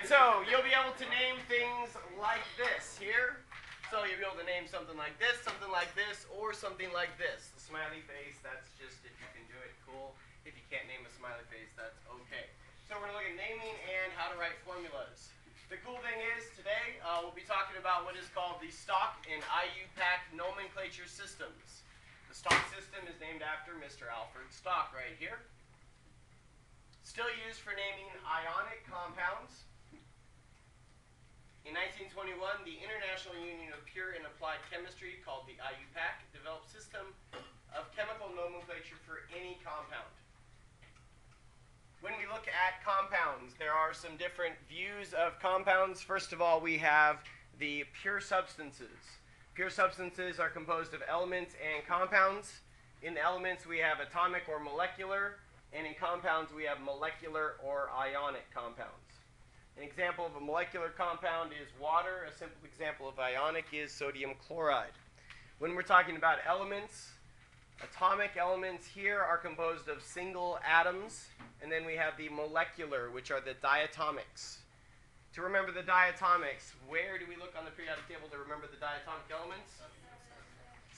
And so you'll be able to name things like this here. So you'll be able to name something like this, or something like this. The smiley face, that's just if you can do it, cool. If you can't name a smiley face, that's okay. So we're going to look at naming and how to write formulas. The cool thing is today we'll be talking about what is called the stock and IUPAC nomenclature systems. The stock system is named after Mr. Alfred Stock right here. Still used for naming ionic compounds. In 1921, the International Union of Pure and Applied Chemistry, called the IUPAC, developed a system of chemical nomenclature for any compound. When we look at compounds, there are some different views of compounds. First of all, we have the pure substances. Pure substances are composed of elements and compounds. In elements, we have atomic or molecular, and in compounds, we have molecular or ionic compounds. An example of a molecular compound is water. A simple example of ionic is sodium chloride. When we're talking about elements, atomic elements here are composed of single atoms, and then we have the molecular, which are the diatomics. To remember the diatomics, where do we look on the periodic table to remember the diatomic elements?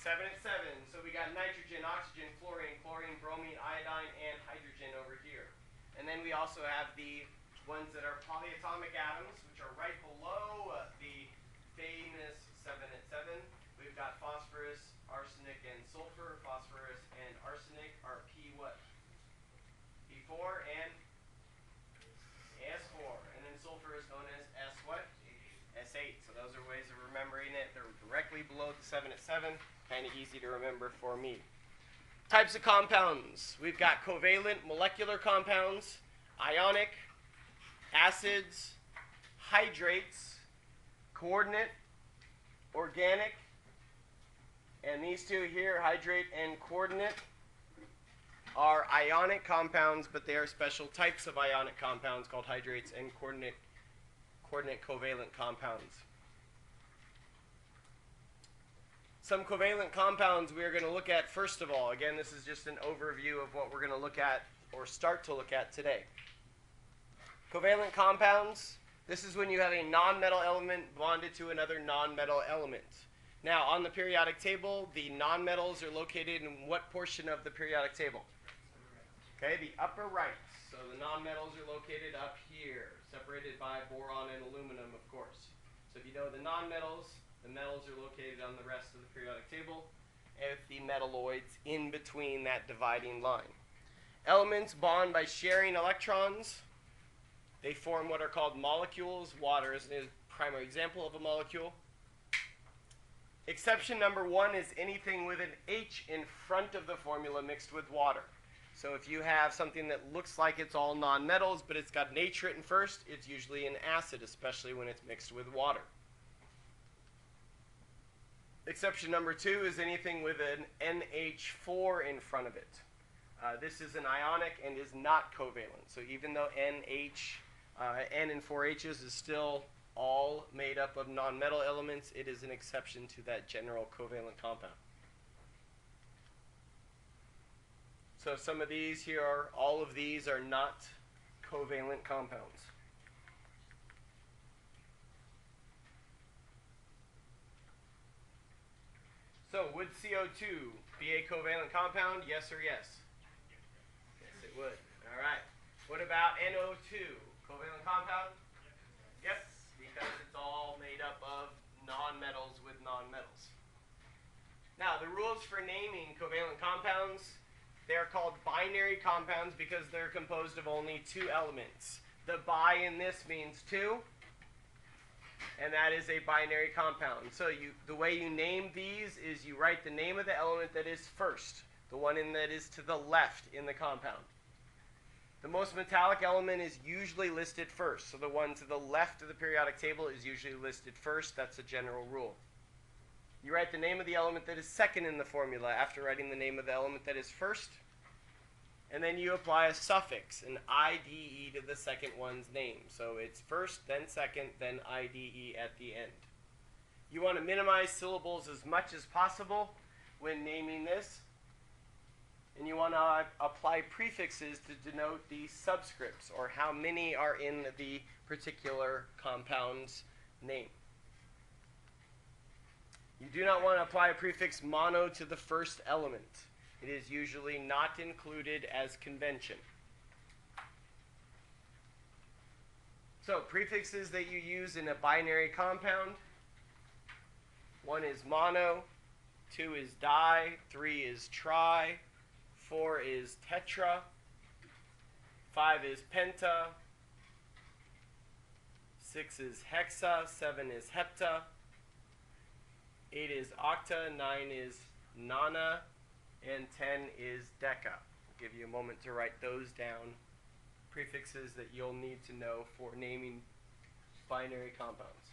7 and 7. So we got nitrogen, oxygen, fluorine, bromine, iodine, and hydrogen over here. And then we also have the ones that are polyatomic atoms, which are right below the famous 7 and 7. We've got phosphorus, arsenic, and sulfur. Phosphorus and arsenic are P what? P4 and S4. And then sulfur is known as S what? S8. So those are ways of remembering it. They're directly below the 7 at 7. Kind of easy to remember for me. Types of compounds. We've got covalent molecular compounds, ionic, acids, hydrates, coordinate, organic, and these two here, hydrate and coordinate, are ionic compounds, but they are special types of ionic compounds called hydrates and coordinate covalent compounds. Some covalent compounds we are going to look at first of all. Again, this is just an overview of what we're going to look at or start to look at today. Covalent compounds, this is when you have a nonmetal element bonded to another nonmetal element. Now, on the periodic table, the nonmetals are located in what portion of the periodic table? Okay, the upper right. So the nonmetals are located up here, separated by boron and aluminum, of course. So if you know the nonmetals, the metals are located on the rest of the periodic table, with the metalloids in between that dividing line. Elements bond by sharing electrons. They form what are called molecules. Water is a primary example of a molecule. Exception number 1 is anything with an H in front of the formula mixed with water. So if you have something that looks like it's all nonmetals, but it's got an H written first, it's usually an acid, especially when it's mixed with water. Exception number 2 is anything with an NH4 in front of it. This is an ionic and is not covalent. So even though N and 4 H's is still all made up of nonmetal elements, it is an exception to that general covalent compound. So some of these here are, all of these are not covalent compounds. So would CO2 be a covalent compound? Yes or yes? Yes, it would. All right. What about NO2? Covalent compound? Yep, because it's all made up of nonmetals with nonmetals. Now, the rules for naming covalent compounds, they are called binary compounds because they're composed of only 2 elements. The bi in this means 2, and that is a binary compound. So the way you name these is you write the name of the element that is first, the one that is to the left in the compound. The most metallic element is usually listed first. So the one to the left of the periodic table is usually listed first. That's a general rule. You write the name of the element that is second in the formula after writing the name of the element that is first. And then you apply a suffix, an IDE, to the second one's name. So it's first, then second, then IDE at the end. You want to minimize syllables as much as possible when naming this. and you want to apply prefixes to denote the subscripts, or how many are in the particular compound's name. You do not want to apply a prefix mono to the first element. It is usually not included as convention. So, prefixes that you use in a binary compound: 1 is mono, 2 is di, 3 is tri, 4 is tetra, 5 is penta, 6 is hexa, 7 is hepta, 8 is octa, 9 is nona, and 10 is deca. I'll give you a moment to write those down. Prefixes that you'll need to know for naming binary compounds.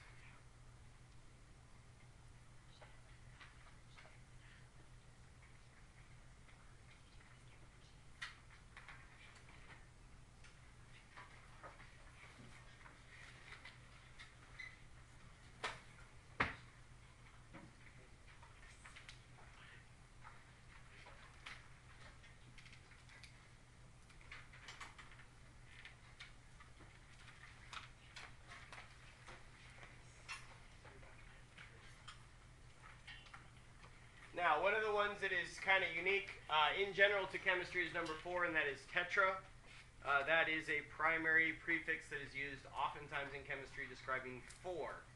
Now, one of the ones that is kind of unique in general to chemistry is number 4, and that is tetra. That is a primary prefix that is used oftentimes in chemistry describing 4.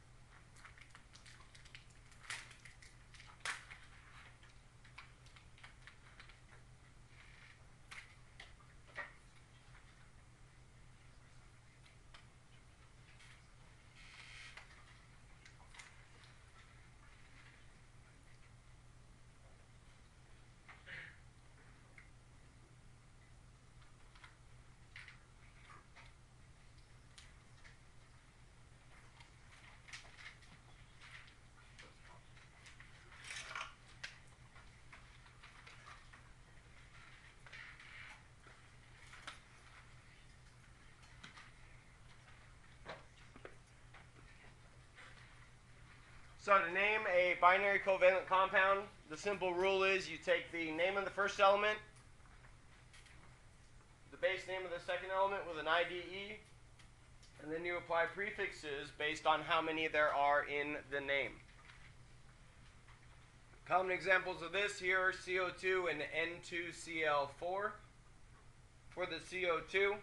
So to name a binary covalent compound, the simple rule is you take the name of the first element, the base name of the second element with an IDE, and then you apply prefixes based on how many there are in the name. Common examples of this here are CO2 and N2Cl4. For the CO2,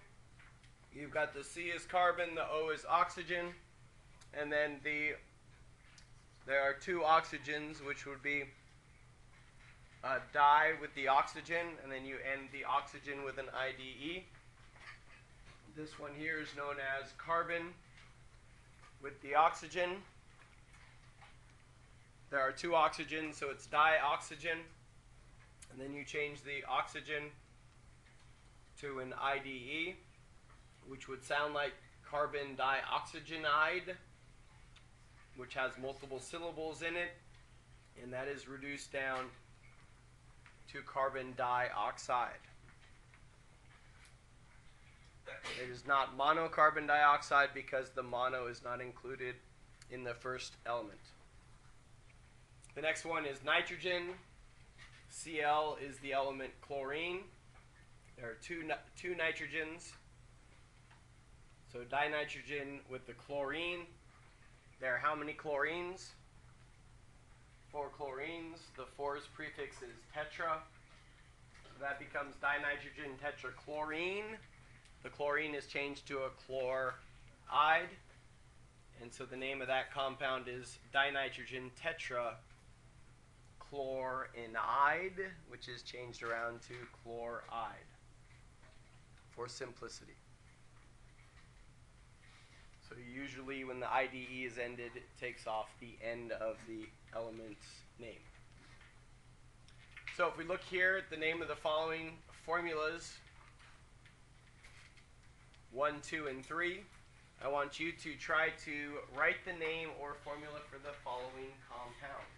you've got the C is carbon, the O is oxygen, and then there are 2 oxygens, which would be a di with the oxygen, and then you end the oxygen with an IDE. This one here is known as carbon with the oxygen. There are 2 oxygens, so it's dioxygen, and then you change the oxygen to an IDE, which would sound like carbon dioxygenide, which has multiple syllables in it, and that is reduced down to carbon dioxide. It is not monocarbon dioxide because the mono is not included in the first element. The next one is nitrogen. Cl is the element chlorine. There are two nitrogens. So dinitrogen with the chlorine. There are how many chlorines? 4 chlorines. The 4's prefix is tetra. So that becomes dinitrogen tetrachlorine. The chlorine is changed to a chloride. And so the name of that compound is dinitrogen tetrachlorinide, which is changed around to chloride for simplicity. So usually when the IDE is ended, it takes off the end of the element's name. So if we look here at the name of the following formulas, 1, 2, and 3, I want you to try to write the name or formula for the following compounds.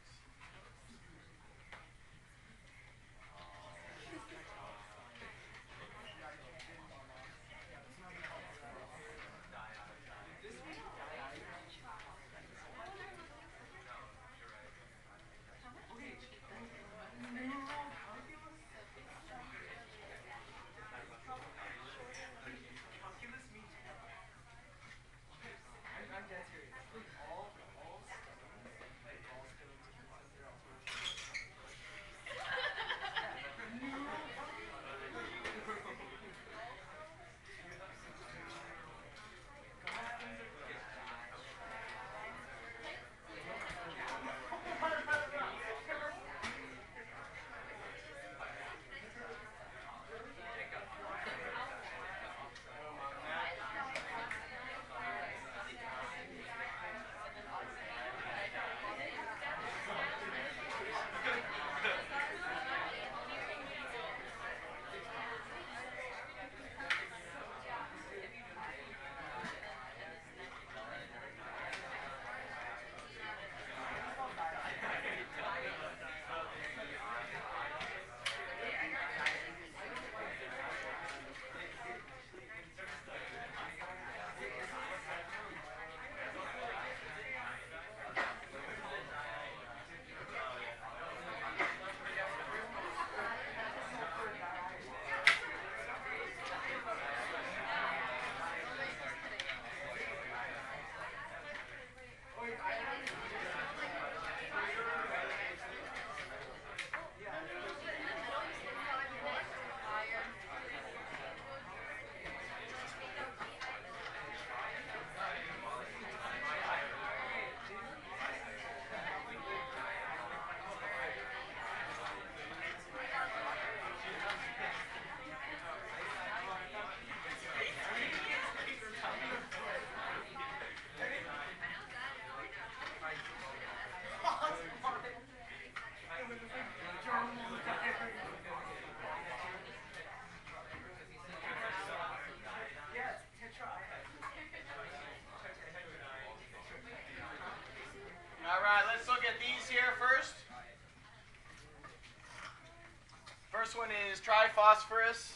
next one is triphosphorus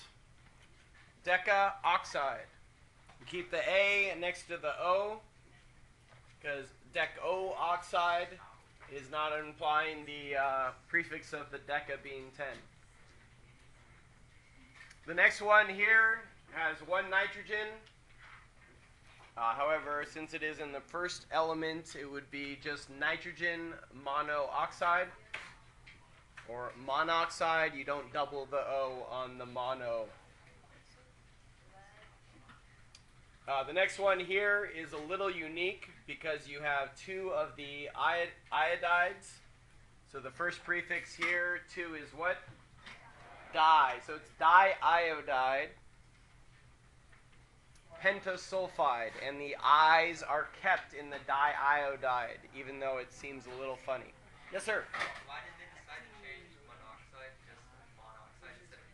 decaoxide. We keep the A next to the O because deco oxide is not implying the prefix of the deca being 10. The next one here has one nitrogen. However, since it is in the first element, it would be just nitrogen monoxide or monoxide. You don't double the O on the mono. The next one here is a little unique because you have two of the iodides. So the first prefix here, 2, is what? Di. So it's diiodide pentasulfide, and the I's are kept in the diiodide, even though it seems a little funny. Yes, sir? Why did they decide to change monoxide to just monoxide instead of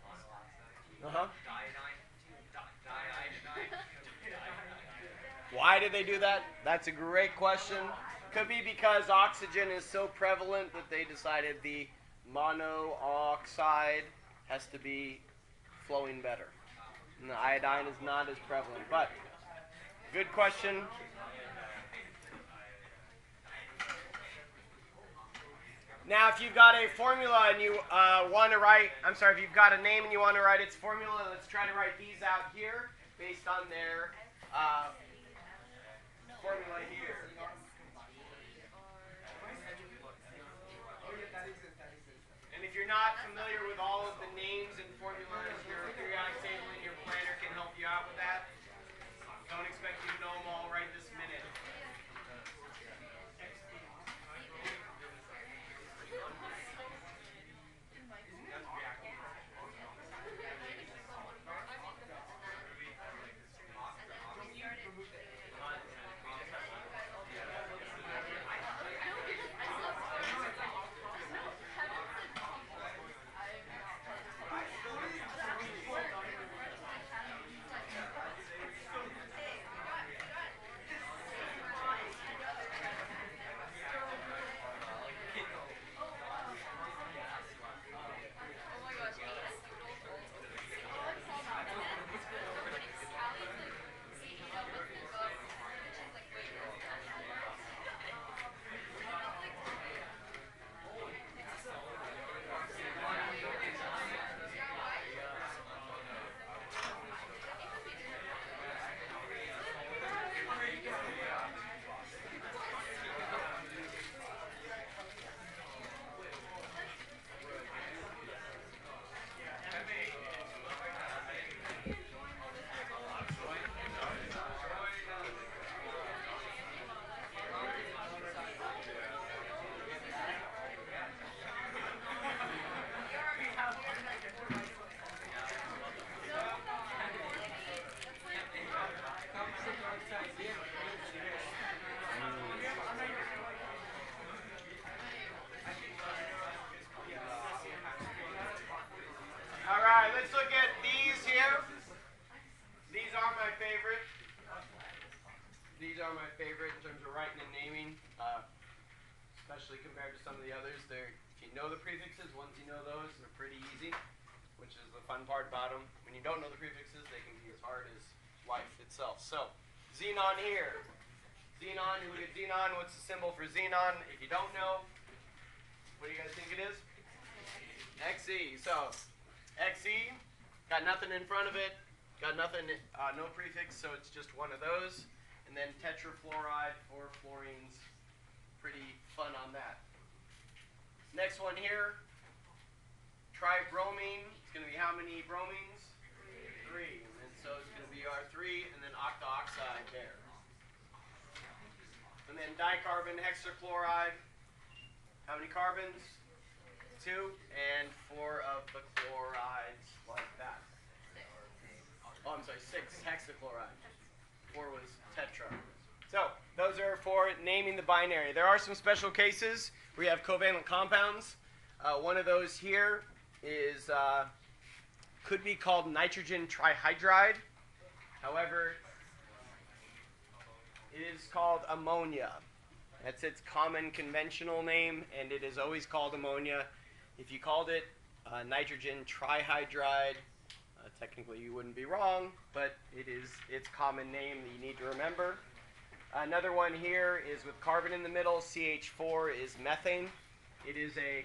monoxide? Diiodide. Why did they do that? That's a great question. Could be because oxygen is so prevalent that they decided the monoxide has to be flowing better. And the iodine is not as prevalent. But good question. Now, if you've got a formula and you want to write, if you've got a name and you want to write its formula, let's try to write these out here based on their formula here. And if you're not familiar with all of the names and formulas, your periodic table in your planner can help you out with that. Don't expect you to know them all right this minute. Let's look at these here. These are my favorite. These are my favorite in terms of writing and naming, especially compared to some of the others. If you know the prefixes, once you know those, they're pretty easy, which is the fun part about them. When you don't know the prefixes, they can be as hard as life itself. So, xenon here. Xenon, you look at xenon, what's the symbol for xenon? If you don't know, what do you guys think it is? Xe. So, Xe, got nothing in front of it, got nothing, no prefix, so it's just one of those. And then tetrafluoride for fluorines, pretty fun on that. Next one here, tribromine. It's going to be how many bromines? 3. And so it's going to be our 3, and then octaoxide there. And then dicarbon hexachloride. How many carbons? 2, and 4 of the chlorides, like that. Oh, I'm sorry, 6 hexachloride. 4 was tetra. So, those are for naming the binary. There are some special cases where you have covalent compounds. One of those here is could be called nitrogen trihydride. However, it is called ammonia. That's its common conventional name, and it is always called ammonia. If you called it nitrogen trihydride. Technically, you wouldn't be wrong, but it is its common name that you need to remember. Another one here is with carbon in the middle. CH4 is methane. It is a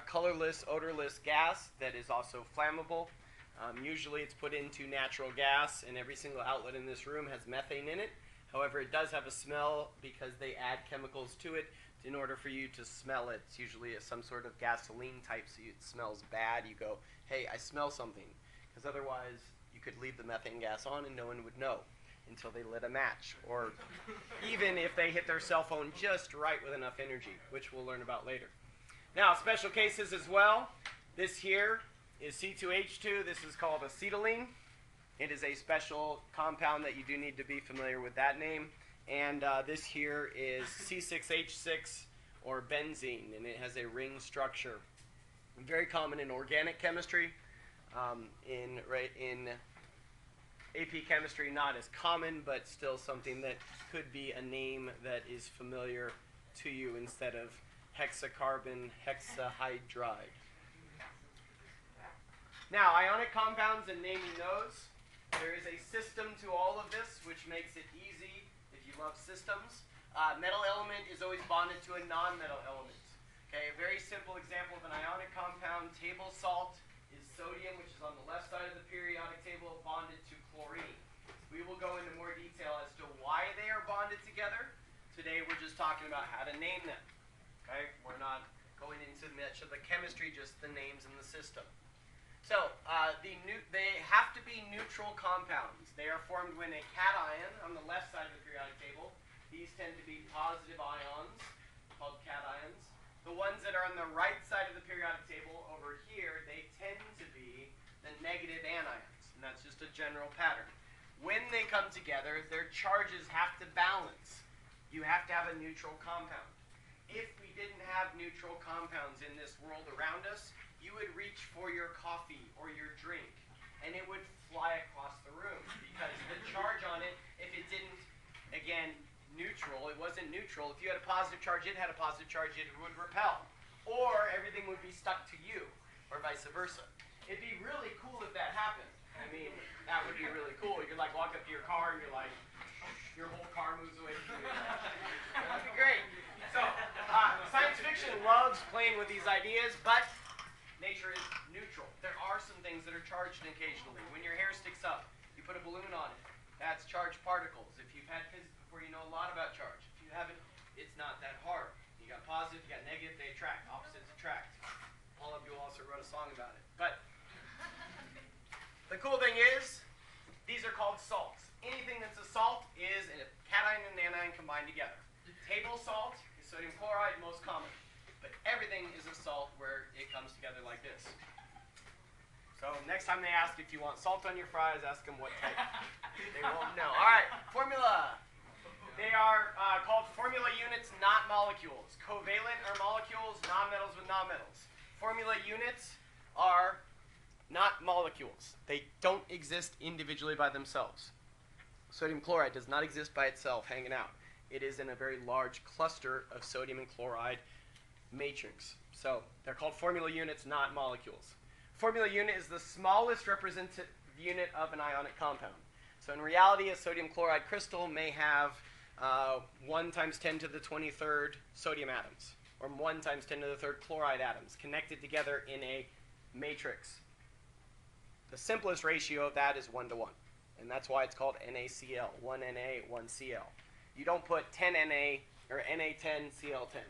colorless, odorless gas that is also flammable. Usually it's put into natural gas, and every single outlet in this room has methane in it. However, it does have a smell because they add chemicals to it in order for you to smell it. It's usually some sort of gasoline type, so it smells bad. You go, hey, I smell something. Because otherwise, you could leave the methane gas on and no one would know until they lit a match. Or even if they hit their cell phone just right with enough energy, which we'll learn about later. Now, special cases as well. This here is C2H2. This is called acetylene. It is a special compound that you do need to be familiar with that name. And this here is C6H6 or benzene, and it has a ring structure. Very common in organic chemistry. In AP chemistry, not as common, but still something that could be a name that is familiar to you instead of hexacarbon hexahydride. Now, ionic compounds and naming those. There is a system to all of this, which makes it easy if you love systems. Metal element is always bonded to a non-metal element. Okay, a very simple example of an ionic compound, table salt, is sodium, which is on the left side of the periodic table, bonded to chlorine. We will go into more detail as to why they are bonded together. Today we're just talking about how to name them. Okay, we're not going into much of the chemistry, just the names in the system. So they have to be neutral compounds. They are formed when a cation on the left side of the periodic table. These tend to be positive ions called cations. The ones that are on the right side of the periodic table over here, they tend to be the negative anions, and that's just a general pattern. When they come together, their charges have to balance. You have to have a neutral compound. If we didn't have neutral compounds in this world around us, you would reach for your coffee or your drink, and it would fly across the room because the charge on it, if it didn't, again, neutral, it wasn't neutral. If you had a positive charge, it had a positive charge, it would repel. Or everything would be stuck to you, or vice versa. It'd be really cool if that happened. I mean, that would be really cool. You're like, walk up to your car, and you're like, your whole car moves away from you. That'd be great. So, science fiction loves playing with these ideas, but nature is neutral. There are some things that are charged occasionally. When your hair sticks up, you put a balloon on it. That's charged particles. If you've had physics before, you know a lot about charge. If you haven't, it's not that hard. You got positive, you got negative, they attract. Opposites attract. All of you also wrote a song about it. But the cool thing is, these are called salts. Anything that's a salt is a cation and an anion combined together. Table salt is sodium chloride, most common. But everything is a salt where it comes together like this. So next time they ask if you want salt on your fries, ask them what type. They won't know. All right, formula. They are called formula units, not molecules. Covalent are molecules, nonmetals with nonmetals. Formula units are not molecules. They don't exist individually by themselves. Sodium chloride does not exist by itself hanging out. It is in a very large cluster of sodium and chloride matrix. So they're called formula units, not molecules. Formula unit is the smallest representative unit of an ionic compound. So in reality, a sodium chloride crystal may have 1 times 10 to the 23rd sodium atoms, or 1 times 10 to the 3rd chloride atoms connected together in a matrix. The simplest ratio of that is 1 to 1, and that's why it's called NaCl, 1 Na, 1 Cl. You don't put 10 Na or Na10, Cl10.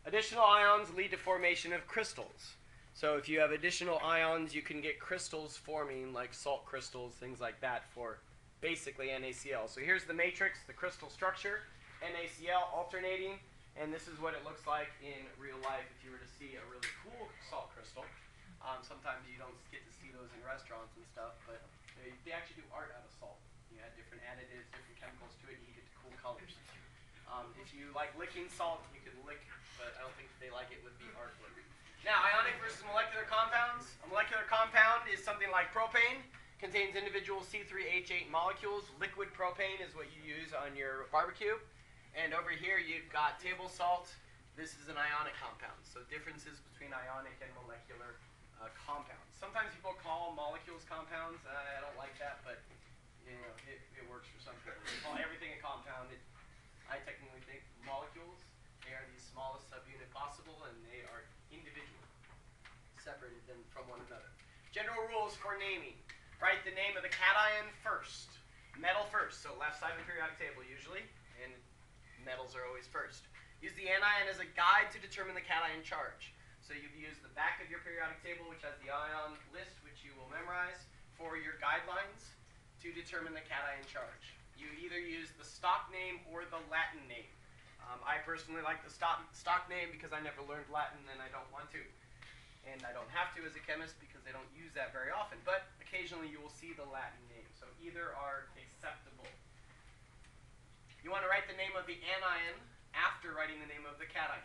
Additional ions lead to formation of crystals. So if you have additional ions, you can get crystals forming, like salt crystals, things like that, for basically NaCl. So here's the matrix, the crystal structure, NaCl alternating, and this is what it looks like in real life if you were to see a really cool salt crystal. Sometimes you don't get to see those in restaurants and stuff, but they actually do art out of salt. You add different additives, different chemicals to it, and you get cool colors. If you like licking salt, you can lick, but I don't think they like it with the artwork. Now, ionic versus molecular compounds. A molecular compound is something like propane. Contains individual C3H8 molecules. Liquid propane is what you use on your barbecue. And over here, you've got table salt This is an ionic compound. So differences between ionic and molecular compounds. Sometimes people call molecules compounds. I don't like that, but you know, it works for some people. They call everything a compound. I technically think molecules, they are the smallest subunit possible, and they are individual, separated them from one another. General rules for naming. Write the name of the cation first. Metal first, so left side of the periodic table usually, and metals are always first. Use the anion as a guide to determine the cation charge. So you use the back of your periodic table, which has the ion list, which you will memorize, for your guidelines to determine the cation charge. You either use the stock name or the Latin name. I personally like the stock name because I never learned Latin and I don't want to. And I don't have to as a chemist because they don't use that very often. But occasionally you will see the Latin name. So either are acceptable. You want to write the name of the anion after writing the name of the cation.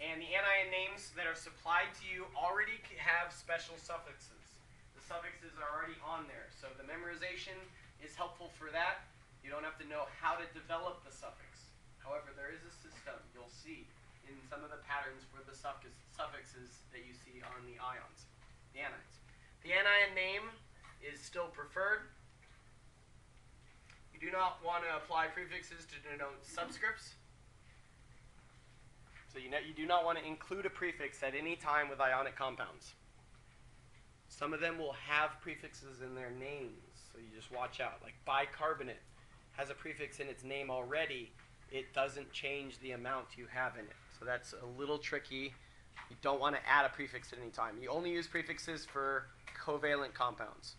And the anion names that are supplied to you already have special suffixes. The suffixes are already on there. So the memorization is helpful for that. You don't have to know how to develop the suffix. However, there is a system you'll see in some of the patterns for the suffixes that you see on the ions, the anions. The anion name is still preferred. You do not want to apply prefixes to denote subscripts. So you do not want to include a prefix at any time with ionic compounds. Some of them will have prefixes in their names, so you just watch out. Like bicarbonate has a prefix in its name already. It doesn't change the amount you have in it. So that's a little tricky. You don't want to add a prefix at any time. You only use prefixes for covalent compounds.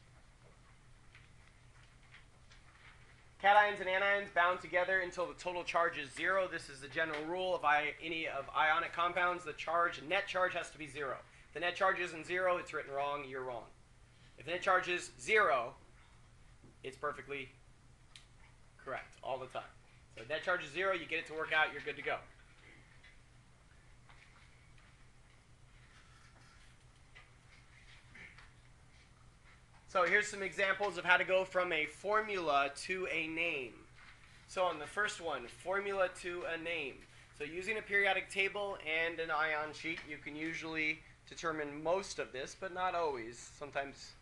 Cations and anions bound together until the total charge is 0. This is the general rule of any of ionic compounds. The net charge has to be 0. If the net charge isn't 0, it's written wrong, you're wrong. If the net charge is 0, it's perfectly correct all the time. So net charge is 0, you get it to work out, you're good to go. So here's some examples of how to go from a formula to a name. So on the first one, formula to a name. So using a periodic table and an ion sheet, you can usually determine most of this, but not always. Sometimes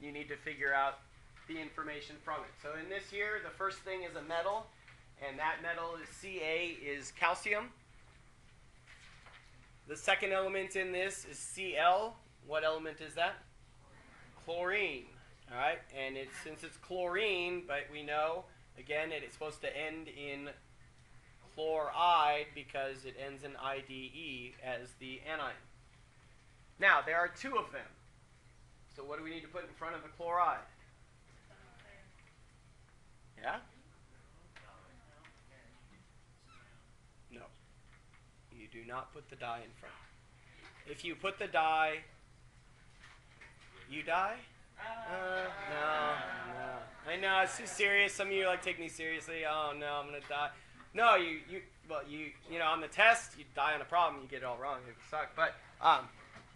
you need to figure out the information from it. So in this here, the first thing is a metal, and that metal is Ca is calcium. The second element in this is Cl. What element is that? Chlorine. All right, and since it's chlorine, but we know again it's supposed to end in chloride because it ends in IDE as the anion. Now there are two of them. So what do we need to put in front of the chloride? Yeah? No. You do not put the dye in front. If you put the dye, you die? No. I know, it's too serious. Some of you take me seriously. Oh no, I'm gonna die. No, you know, on the test, you die on a problem, you get it all wrong. It would suck. But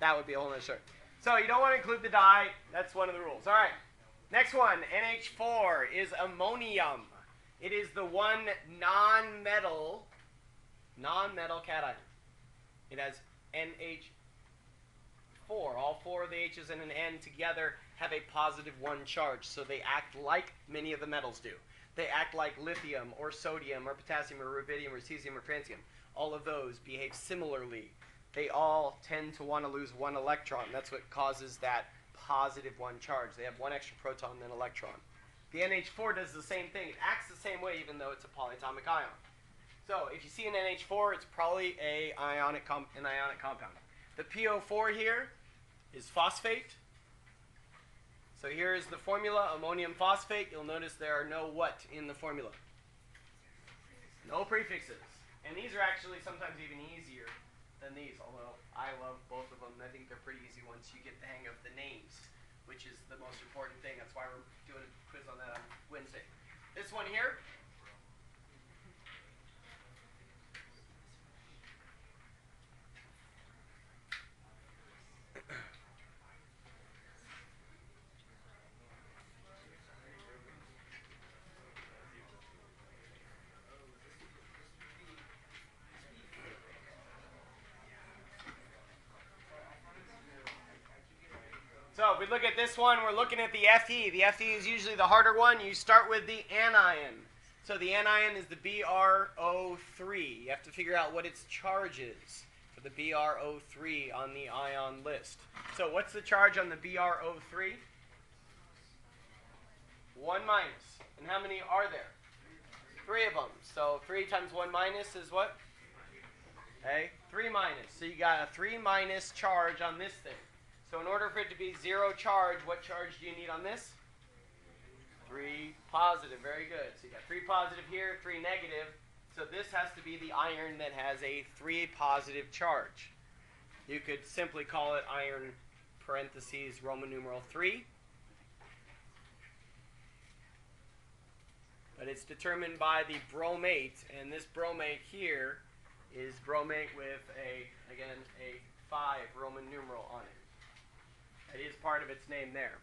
that would be a whole other story. So you don't want to include the dye. That's one of the rules. All right. Next one, NH4 is ammonium. It is the one non-metal cation. It has NH4. All four of the H's and an N together have a positive 1 charge, so they act like many of the metals do. They act like lithium or sodium or potassium or rubidium or cesium or francium. All of those behave similarly. They all tend to want to lose 1 electron. That's what causes that positive 1 charge. They have 1 extra proton than electron. The NH4 does the same thing. It acts the same way even though it's a polyatomic ion. So if you see an NH4, it's probably an ionic compound. The PO4 here is phosphate. So here is the formula, ammonium phosphate. You'll notice there are no what in the formula? No prefixes. And these are actually sometimes even easier than these, although I love both of them. I think they're pretty easy once you get the hang of the names, which is the most important thing. That's why we're doing a quiz on that on Wednesday. This one here, look at this one, we're looking at the Fe. The Fe is usually the harder one. You start with the anion. So the anion is the BrO3. You have to figure out what its charge is for the BrO3 on the ion list. So what's the charge on the BrO3? 1 minus. And how many are there? 3 of them. So 3 times 1 minus is what? Okay, 3 minus. So you got a 3 minus charge on this thing. So in order for it to be 0 charge, what charge do you need on this? 3 positive. Very good. So you got 3 positive here, 3 negative. So this has to be the iron that has a 3 positive charge. You could simply call it iron parentheses Roman numeral 3. But it's determined by the bromate, and this bromate here is bromate with a 5 Roman numeral on it. It is part of its name there.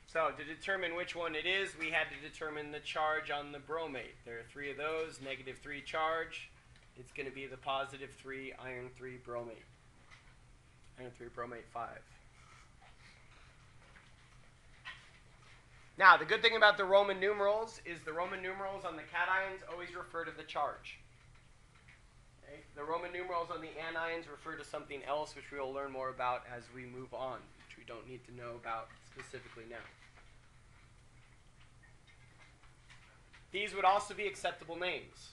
So to determine which one it is, we had to determine the charge on the bromate. There are 3 of those, negative 3 charge. It's going to be the positive 3 iron 3 bromate. Iron 3 bromate 5. Now, the good thing about the Roman numerals is the Roman numerals on the cations always refer to the charge. Okay? The Roman numerals on the anions refer to something else, which we will learn more about as we move on, which we don't need to know about specifically now. These would also be acceptable names.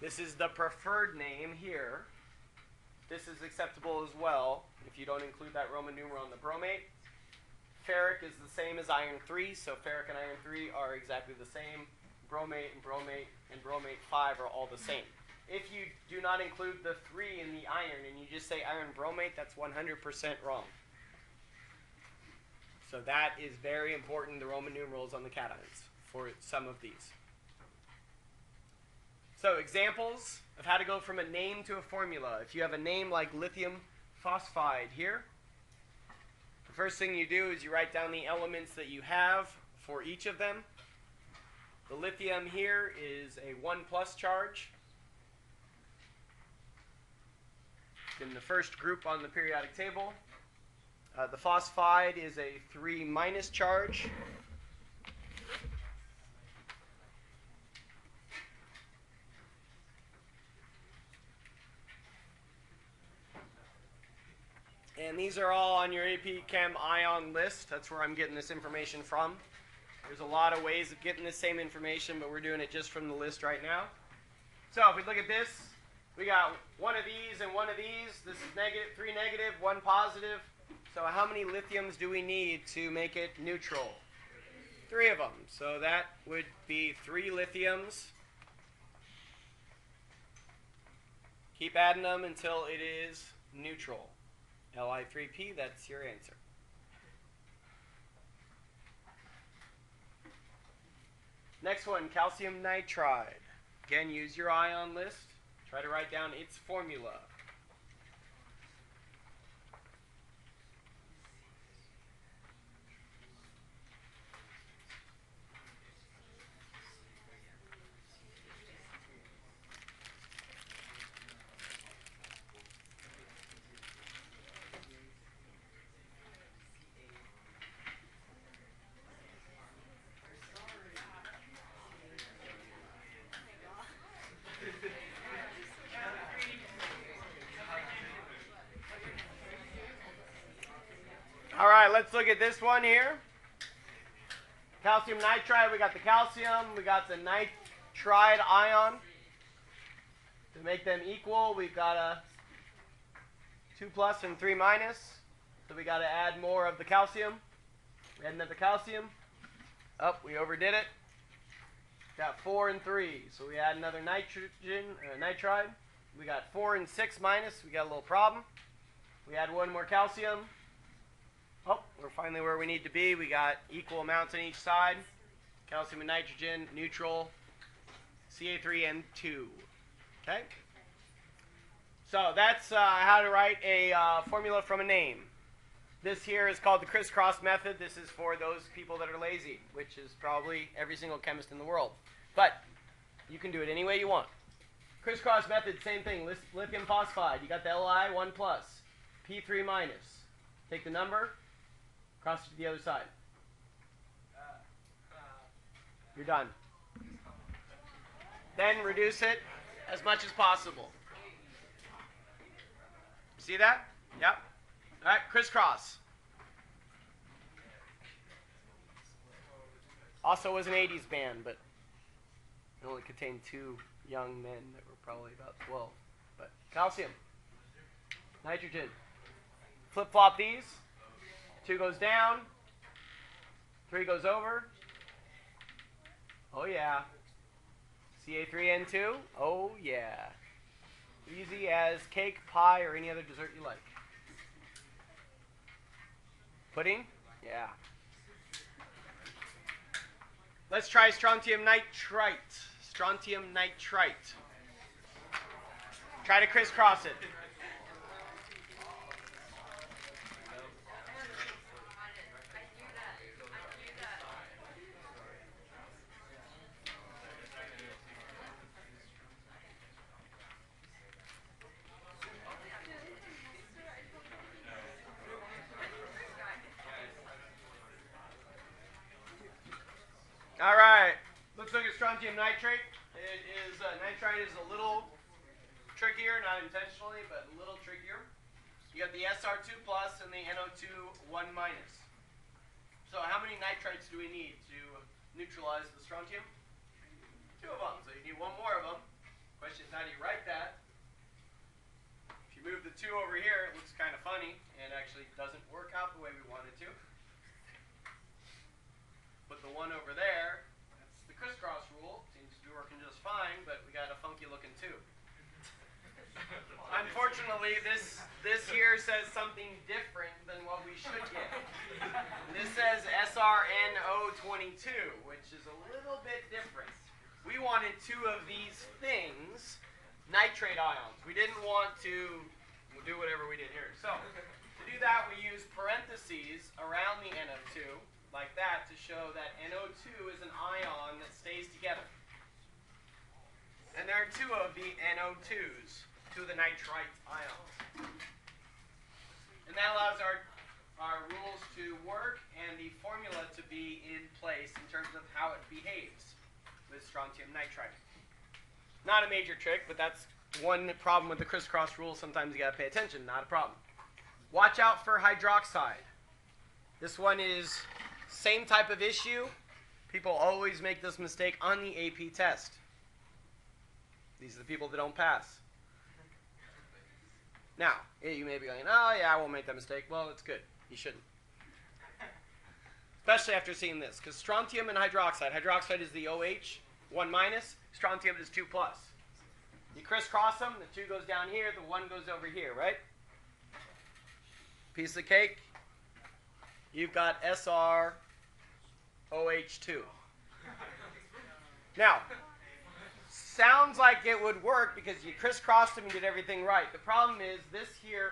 This is the preferred name here. This is acceptable as well if you don't include that Roman numeral on the bromate. Ferric is the same as iron 3, so ferric and iron 3 are exactly the same. Bromate and bromate 5 are all the same. If you do not include the 3 in the iron and you just say iron bromate, that's 100% wrong. So that is very important, the Roman numerals on the cations for some of these. So examples of how to go from a name to a formula. If you have a name like lithium phosphide here, the first thing you do is you write down the elements that you have for each of them. The lithium here is a 1 plus charge. In the first group on the periodic table. The phosphide is a 3 minus charge. And these are all on your AP Chem ion list. That's where I'm getting this information from. There's a lot of ways of getting the same information, but we're doing it just from the list right now. So if we look at this, we got one of these and one of these. This is negative, 3 negative, 1 positive. So how many lithiums do we need to make it neutral? 3 of them. So that would be 3 lithiums. Keep adding them until it is neutral. Li3P, that's your answer. Next one, calcium nitride. Again, use your ion list. Try to write down its formula. All right, let's look at this one here. Calcium nitride, we got the calcium, we got the nitride ion. To make them equal, we've got a 2 plus and 3 minus. So we got to add more of the calcium. We add another calcium. Oh, we overdid it. Got 4 and 3. So we add another nitrogen, nitride. We got 4 and 6 minus. We got a little problem. We add 1 more calcium. Oh, we're finally where we need to be. We got equal amounts on each side. Calcium and nitrogen, neutral, Ca3N2. Okay? So that's how to write a formula from a name. This here is called the crisscross method. This is for those people that are lazy, which is probably every single chemist in the world. But you can do it any way you want. Crisscross method, same thing. Lithium phosphide. You got the Li, 1 plus, P3 minus. Take the number, Cross it to the other side. You're done. Then reduce it as much as possible. See that? Yep. All right, crisscross. Also was an 80s band, but it only contained 2 young men that were probably about 12. But calcium. Nitrogen. Flip-flop these. 2 goes down. 3 goes over. Oh, yeah. Ca3N2. Oh, yeah. Easy as cake, pie, or any other dessert you like. Pudding? Yeah. Let's try strontium nitrite. Strontium nitrite. Try to crisscross it. All right, let's look at strontium nitrate. It is nitrite is a little trickier, not intentionally, but a little trickier. You got the Sr2 plus and the NO2 1 minus. So how many nitrites do we need to neutralize the strontium? 2 of them. So you need 1 more of them. Question is, how do you write that? If you move the 2 over here, it looks kind of funny and actually doesn't work out the way we want it to. Put the 1 over there. That's the crisscross rule. Seems to be working just fine, but we got a funky looking 2. Unfortunately, this here says something different than what we should get. This says SRNO22, which is a little bit different. We wanted 2 of these things, nitrate ions. We didn't want to do whatever we did here. So to do that, we use parentheses around the NO2. Like that, to show that NO2 is an ion that stays together. And there are 2 of the NO2s, 2 of the nitrite ions. And that allows our rules to work and the formula to be in place in terms of how it behaves with strontium nitrite. Not a major trick, but that's one problem with the crisscross rule. Sometimes you got to pay attention, not a problem. Watch out for hydroxide. This one is same type of issue. People always make this mistake on the AP test. These are the people that don't pass. Now, you may be going, oh yeah, I won't make that mistake. Well, it's good. You shouldn't. Especially after seeing this, because strontium and hydroxide. Hydroxide is the OH, 1 minus. Strontium is 2 plus. You crisscross them, the 2 goes down here, the 1 goes over here, right? Piece of cake. You've got SrOH2. Now, sounds like it would work because you crisscrossed them and did everything right. The problem is this here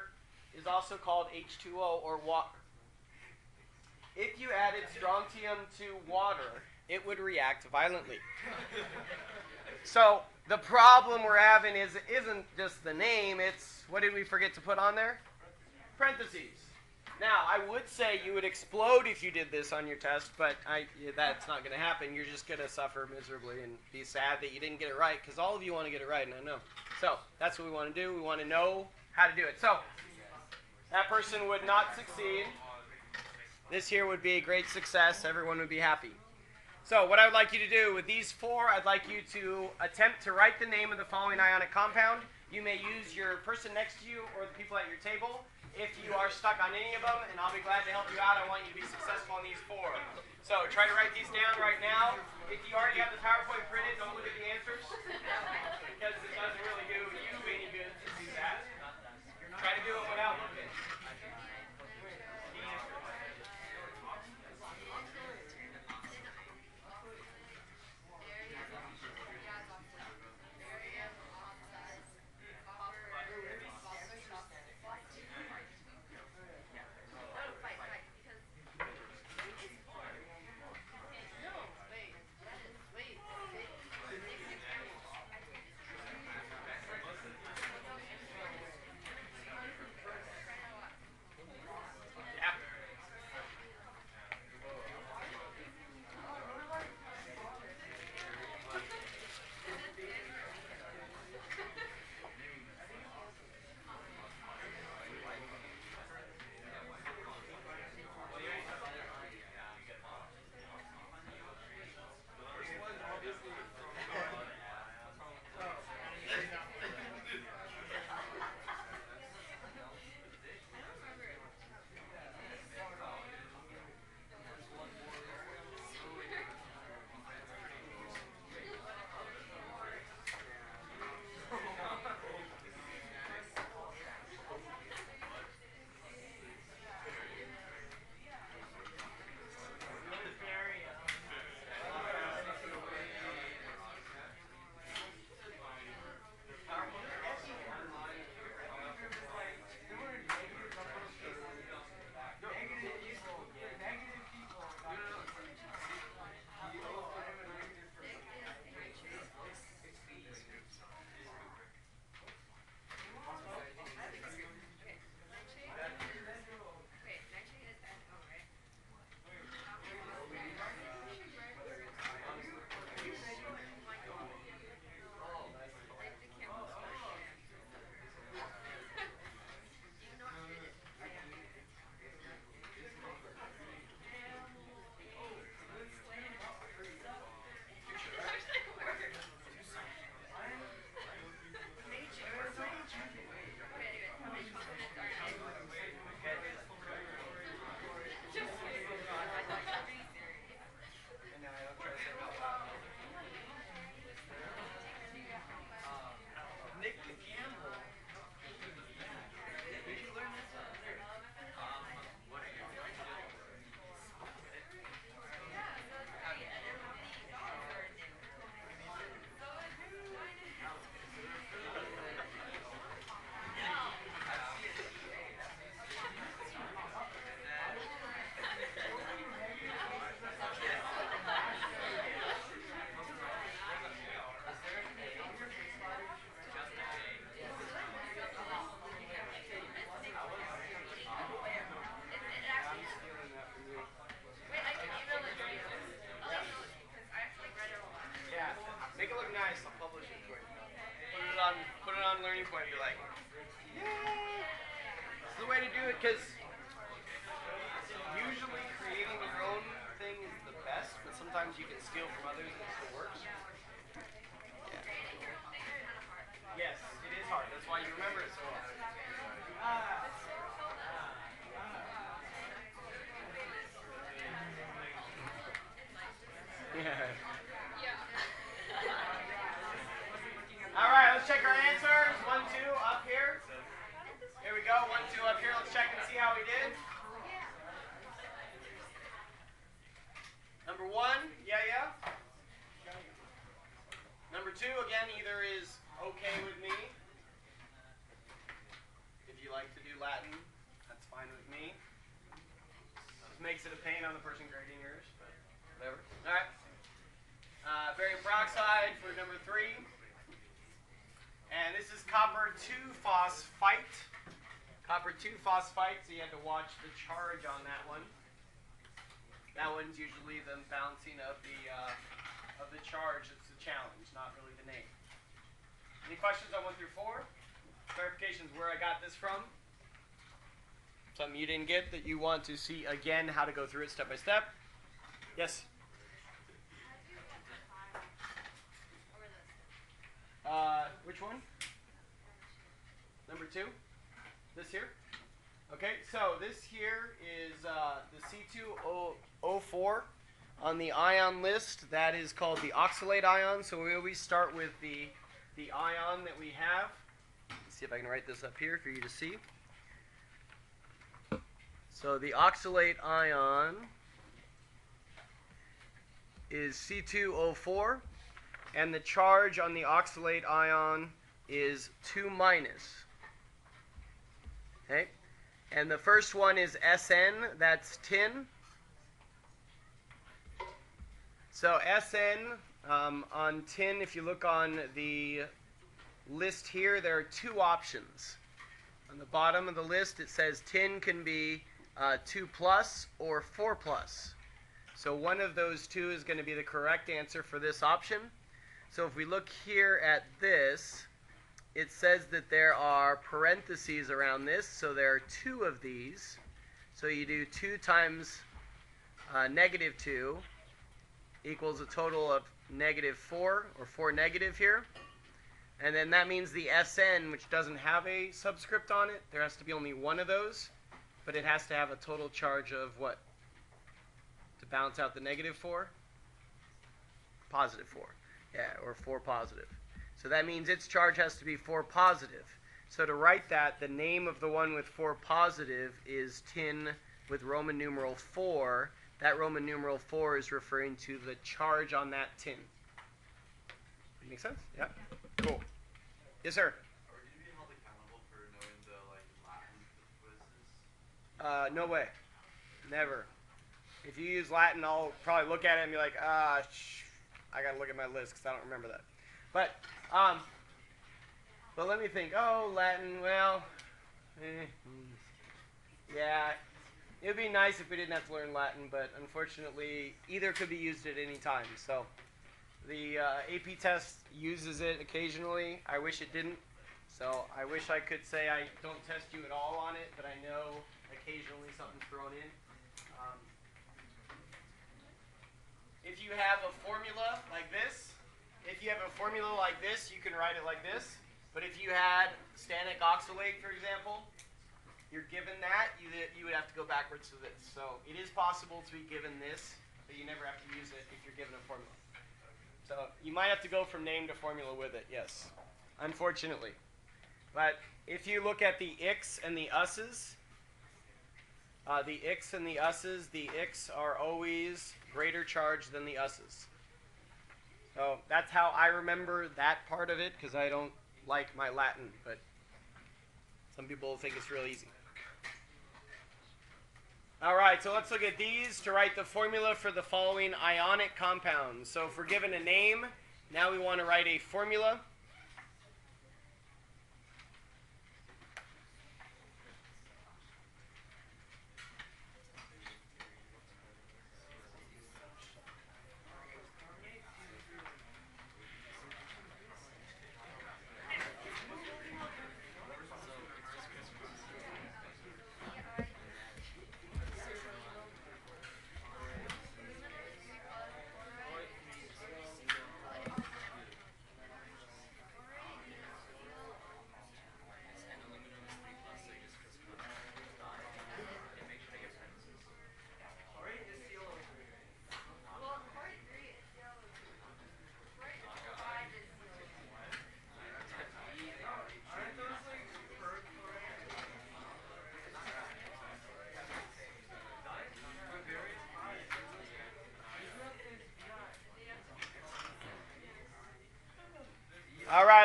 is also called H2O or water. If you added strontium to water, it would react violently. So the problem we're having isn't just the name, it's, what did we forget to put on there? Parentheses. Now, I would say you would explode if you did this on your test, but that's not going to happen. You're just going to suffer miserably and be sad that you didn't get it right, because all of you want to get it right, and I know. So that's what we want to do. We want to know how to do it. So that person would not succeed. This here would be a great success. Everyone would be happy. So what I would like you to do with these 4, I'd like you to attempt to write the name of the following ionic compound. You may use your person next to you or the people at your table. If you are stuck on any of them, and I'll be glad to help you out, I want you to be successful on these 4. So try to write these down right now. If you already have the PowerPoint printed, don't look at the answers, because it doesn't really do you any good to see that. Try to do it without looking. because usually creating your own thing is the best, but sometimes you can steal from others and it still works. Yes, it is hard. That's why you remember it so well. All right, let's check our answers. 1, 2, up here. Here we go. 1, 2, up here. Let's check and see how we did. Number 1, yeah. Number 2, again, either is okay with me. If you like to do Latin, that's fine with me. Just makes it a pain on the person grading yours, but whatever. All right. Barium peroxide for number 3. And this is copper 2-phosphite. Copper 2-phosphite, so you have to watch the charge on that one. That one's usually the balancing of the charge that's the challenge, not really the name. Any questions on 1 through 4? Clarifications where I got this from? Something you didn't get that you want to see again how to go through it step by step? Yes? Which one? Number 2? This here? Okay, so this here is the C2O4 on the ion list. That is called the oxalate ion. So we always start with the ion that we have. Let's see if I can write this up here for you to see. So the oxalate ion is C2O4. And the charge on the oxalate ion is 2-. Okay? And the first one is SN, that's tin. So SN on tin, if you look on the list here, there are 2 options. On the bottom of the list, it says tin can be 2+ or 4+. So one of those 2 is going to be the correct answer for this option. So if we look here at this, it says that there are parentheses around this, so there are 2 of these. So you do 2 times -2 equals a total of -4, or 4 negative here. And then that means the SN, which doesn't have a subscript on it, there has to be only 1 of those, but it has to have a total charge of what? To balance out the -4? +4. Yeah, or 4 positive. So that means its charge has to be 4 positive. So to write that, the name of the one with 4 positive is tin with Roman numeral 4. That Roman numeral 4 is referring to the charge on that tin. Make sense? Yeah. Cool. Yes, sir. Are we going to be held accountable for knowing the Latin quizzes? No way. Never. If you use Latin, I'll probably look at it and be like, I got to look at my list because I don't remember that. But let me think. Oh, Latin, well, yeah. It would be nice if we didn't have to learn Latin, but unfortunately, either could be used at any time. So the AP test uses it occasionally. I wish it didn't. So I wish I could say I don't test you at all on it, but I know occasionally something's thrown in. If you have a formula like this, you can write it like this. But if you had stannic oxalate, for example, you're given that, you would have to go backwards to this. So it is possible to be given this, but you never have to use it if you're given a formula. So you might have to go from name to formula with it, yes, unfortunately. But if you look at the X and the Us's, the X are always greater charge than the Us's. So that's how I remember that part of it, because I don't like my Latin, but some people think it's real easy. All right, so let's look at these to write the formula for the following ionic compounds. So if we're given a name, now we want to write a formula.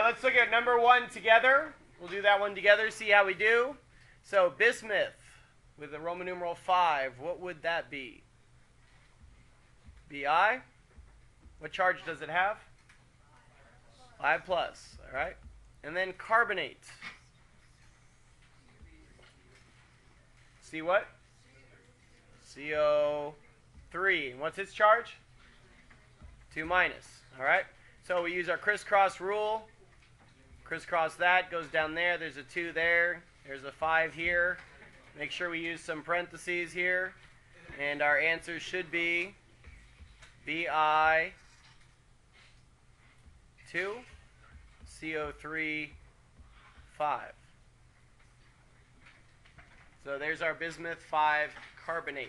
let's look at number 1 together. We'll do that one together, see how we do. So bismuth with the Roman numeral 5, what would that be? Bi? What charge does it have? 5 plus, all right? And then carbonate. See what? CO3. And what's its charge? 2 minus, all right? So we use our crisscross rule. Crisscross that, goes down there. There's a 2 there. There's a 5 here. Make sure we use some parentheses here. And our answer should be Bi 2, CO3 5. So there's our bismuth 5 carbonate.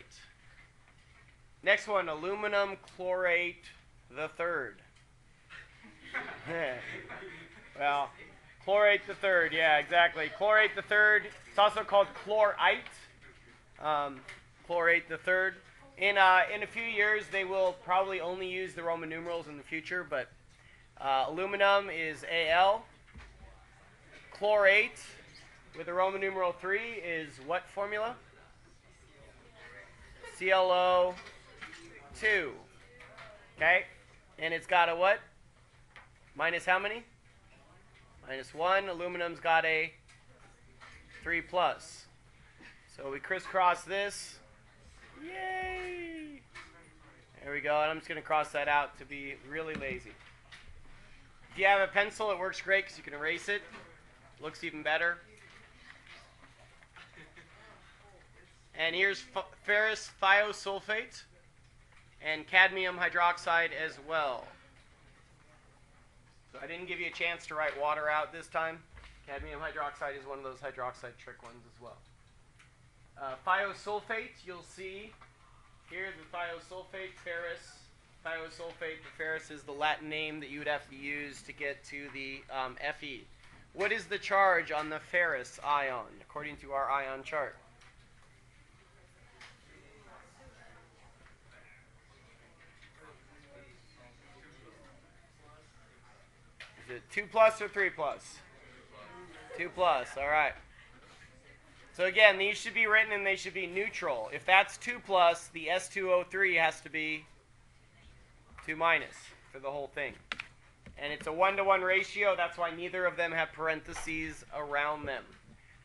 Next one, aluminum chlorate the third. Well, chlorate the third, yeah, exactly. Chlorate the third. It's also called chlorite. Chlorate the third. In a few years, they will probably only use the Roman numerals in the future, but aluminum is Al. Chlorate with the Roman numeral 3 is what formula? ClO2. Okay? And it's got a what? Minus how many? Minus 1. Aluminum's got a 3 plus. So we crisscross this. Yay! There we go. And I'm just going to cross that out to be really lazy. If you have a pencil, it works great because you can erase it. Looks even better. And here's ferrous thiosulfate and cadmium hydroxide as well. So I didn't give you a chance to write water out this time. Cadmium hydroxide is one of those hydroxide trick ones as well. Thiosulfate, you'll see here the thiosulfate, ferrous. Thiosulfate, the ferrous is the Latin name that you would have to use to get to the Fe. What is the charge on the ferrous ion, according to our ion chart? Is it 2 plus or 3 plus? 2 plus, all right. So again, these should be written and they should be neutral. If that's 2 plus, the S2O3 has to be 2 minus for the whole thing. And it's a 1-to-1 ratio. That's why neither of them have parentheses around them.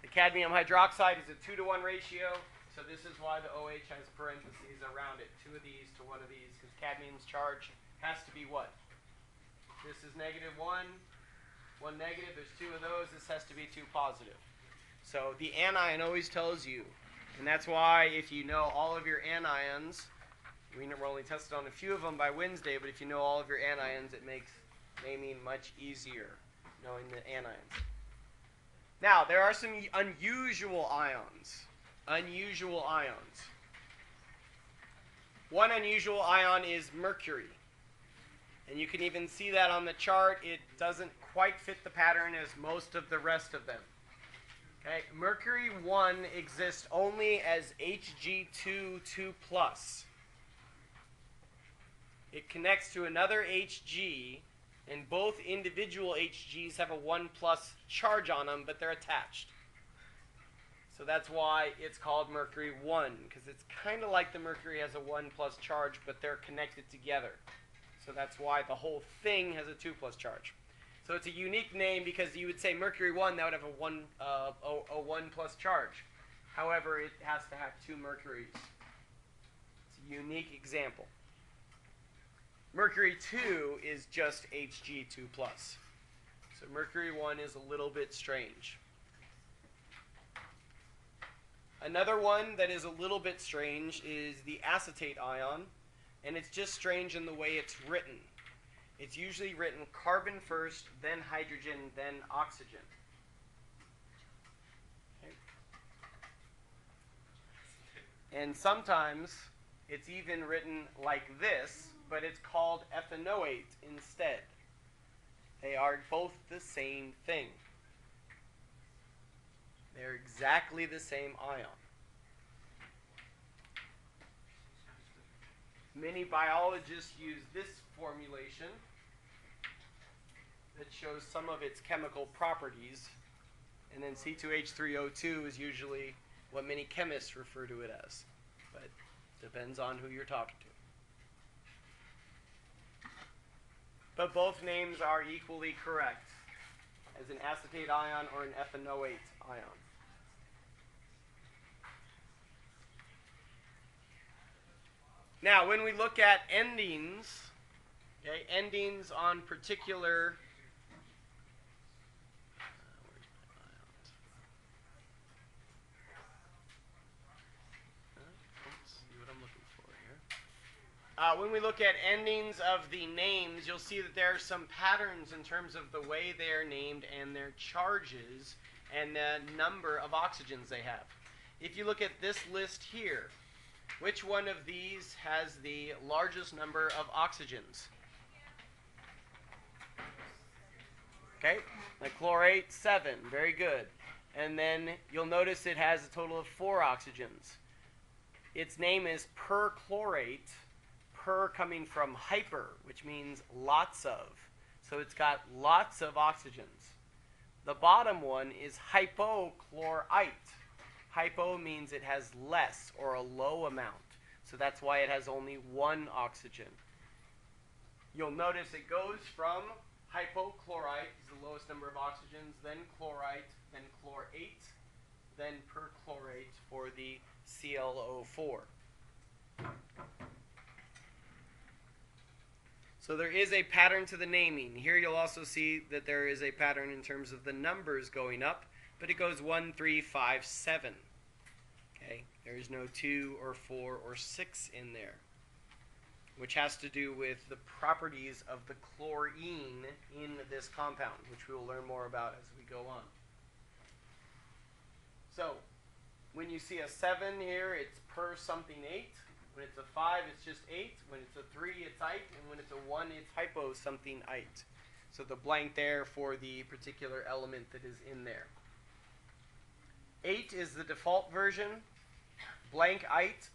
The cadmium hydroxide is a 2-to-1 ratio. So this is why the OH has parentheses around it. 2 of these to 1 of these, because cadmium's charge has to be what? This is negative 1, 1 negative. There's 2 of those. This has to be 2 positive. So the anion always tells you. And that's why if you know all of your anions, we're only tested on a few of them by Wednesday, but if you know all of your anions, it makes naming much easier, knowing the anions. Now, there are some unusual ions. Unusual ions. One unusual ion is mercury. And you can even see that on the chart. It doesn't quite fit the pattern as most of the rest of them. Okay, mercury 1 exists only as Hg2 2 plus. It connects to another Hg, and both individual Hgs have a 1 plus charge on them, but they're attached. So that's why it's called mercury 1, because it's kind of like the mercury has a 1 plus charge, but they're connected together. So that's why the whole thing has a 2 plus charge. So it's a unique name because you would say mercury 1, that would have a 1 plus charge. However, it has to have 2 mercuries. It's a unique example. Mercury 2 is just Hg2 plus. So mercury 1 is a little bit strange. Another one that is a little bit strange is the acetate ion, and it's just strange in the way it's written. It's usually written carbon first, then hydrogen, then oxygen. Okay. And sometimes it's even written like this, but it's called ethanoate instead. They are both the same thing. They're exactly the same ion. Many biologists use this formulation. that shows some of its chemical properties. And then C2H3O2 is usually what many chemists refer to it as. But depends on who you're talking to. But both names are equally correct as an acetate ion or an ethanoate ion. Now, when we look at endings, okay, endings on particular when we look at endings of the names, you'll see that there are some patterns in terms of the way they are named and their charges and the number of oxygens they have. If you look at this list here, which one of these has the largest number of oxygens? Okay, the chlorate, 7. Very good. And then you'll notice it has a total of 4 oxygens. Its name is perchlorate. Per coming from hyper, which means lots of. So it's got lots of oxygens. The bottom one is hypochlorite. Hypo means it has less or a low amount. So that's why it has only 1 oxygen. You'll notice it goes from hypochlorite, is the lowest number of oxygens, then chlorite, then chlorate, then perchlorate for the ClO4. So there is a pattern to the naming. Here you'll also see that there is a pattern in terms of the numbers going up, but it goes 1, 3, 5, 7. Okay, there is no 2 or 4 or 6 in there, which has to do with the properties of the chlorine in this compound, which we will learn more about as we go on. So when you see a 7 here, it's per something 8. When it's a 5, it's just 8. When it's a 3, it's ite. And when it's a 1, it's hypo something ite. So the blank there for the particular element that is in there. 8 is the default version. Blank ite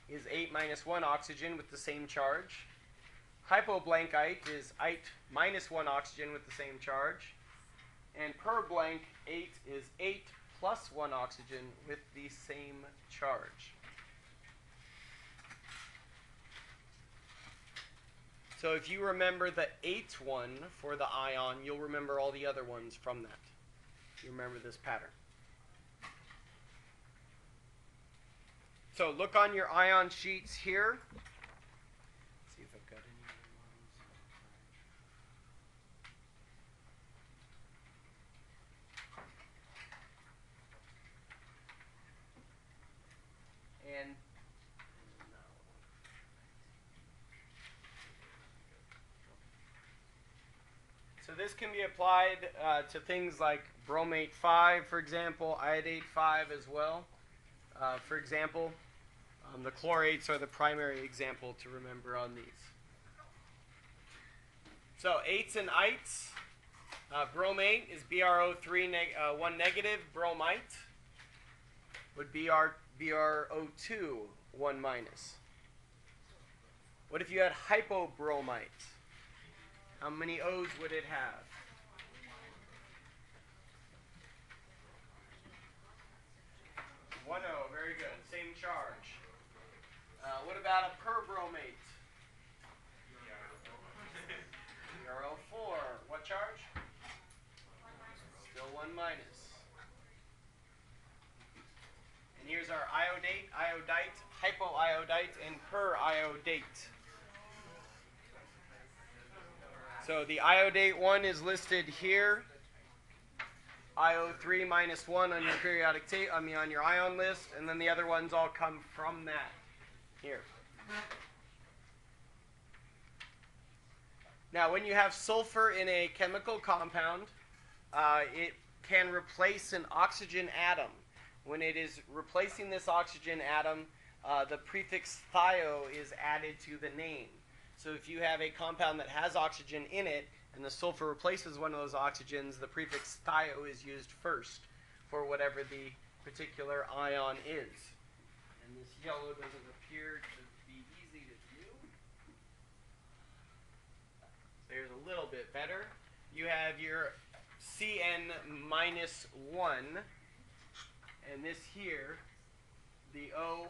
is 8 minus 1 oxygen with the same charge. Hypoblankite is ite minus 1 oxygen with the same charge. And per blank 8 is 8 plus 1 oxygen with the same charge. So if you remember the 8th one for the ion, you'll remember all the other ones from that. You remember this pattern. So look on your ion sheets here. See if I've got any other ones. And so this can be applied to things like bromate 5, for example, iodate 5 as well. For example, the chlorates are the primary example to remember on these. So 8s and ites. Bromate is BrO3 1 negative. Bromite would be BrO2 1 minus. What if you had hypobromite? How many O's would it have? 1 O, very good. Same charge. What about a perbromate? BrO4. What charge? Still 1 minus. And here's our iodate, iodite, hypoiodite, and periodate. So the iodate one is listed here. IO3 minus 1 on your periodic on your ion list, and then the other ones all come from that here. Now, when you have sulfur in a chemical compound, it can replace an oxygen atom. When it is replacing this oxygen atom, the prefix thio is added to the name. So if you have a compound that has oxygen in it, and the sulfur replaces one of those oxygens, the prefix thio is used first for whatever the particular ion is. And this yellow doesn't appear to be easy to view. So here's a little bit better. you have your Cn minus 1, and this here, the OCN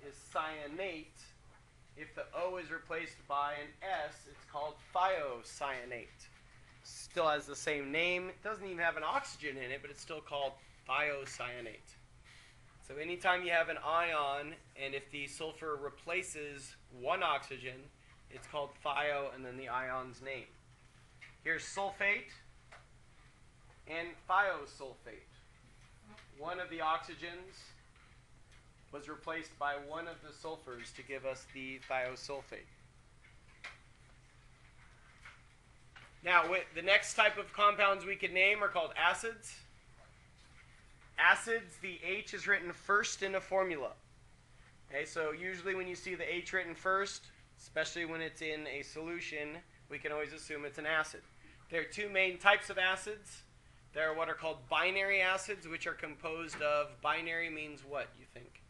is cyanate. If the O is replaced by an S, it's called thiocyanate. Still has the same name. It doesn't even have an oxygen in it, but it's still called thiocyanate. So anytime you have an ion, and if the sulfur replaces one oxygen, it's called thio and then the ion's name. Here's sulfate and thiosulfate. One of the oxygens was replaced by one of the sulfurs to give us the thiosulfate. Now, the next type of compounds we could name are called acids. Acids, the H is written first in a formula. Okay, so usually when you see the H written first, especially when it's in a solution, we can always assume it's an acid. There are two main types of acids. There are what are called binary acids, which are composed of, binary means what, you think?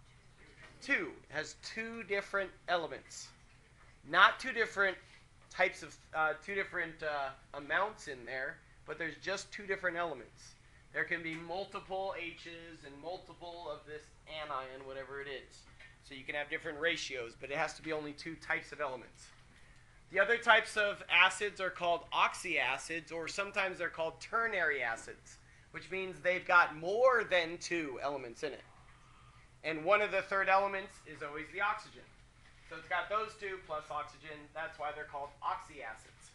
Two. It has two different elements. Not two different types of, amounts in there, but there's just two different elements. There can be multiple H's and multiple of this anion, whatever it is. So you can have different ratios, but it has to be only two types of elements. The other types of acids are called oxyacids, or sometimes they're called ternary acids, which means they've got more than two elements in it. And one of the third elements is always the oxygen. So it's got those two plus oxygen. That's why they're called oxyacids,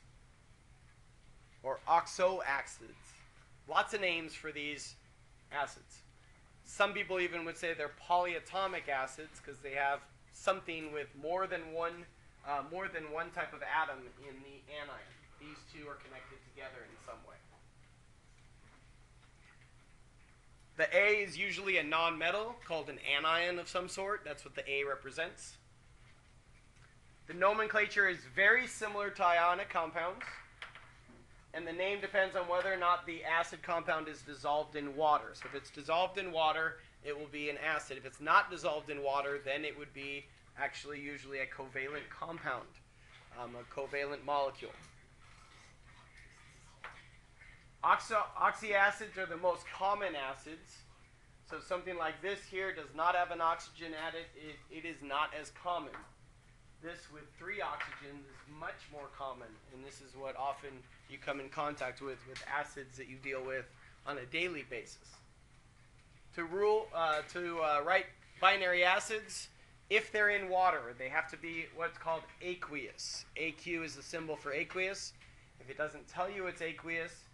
or oxoacids. Lots of names for these acids. Some people even would say they're polyatomic acids because they have something with more than one type of atom in the anion. These two are connected together in some way. The A is usually a nonmetal called an anion of some sort. That's what the A represents. The nomenclature is very similar to ionic compounds. And the name depends on whether or not the acid compound is dissolved in water. So if it's dissolved in water, it will be an acid. If it's not dissolved in water, then it would be actually usually a covalent compound, a covalent molecule. Oxyacids are the most common acids. So something like this here does not have an oxygen added. It is not as common. This with 3 oxygens is much more common, and this is what often you come in contact with acids that you deal with on a daily basis. To write binary acids, if they're in water, they have to be what's called aqueous. AQ is the symbol for aqueous. If it doesn't tell you it's aqueous,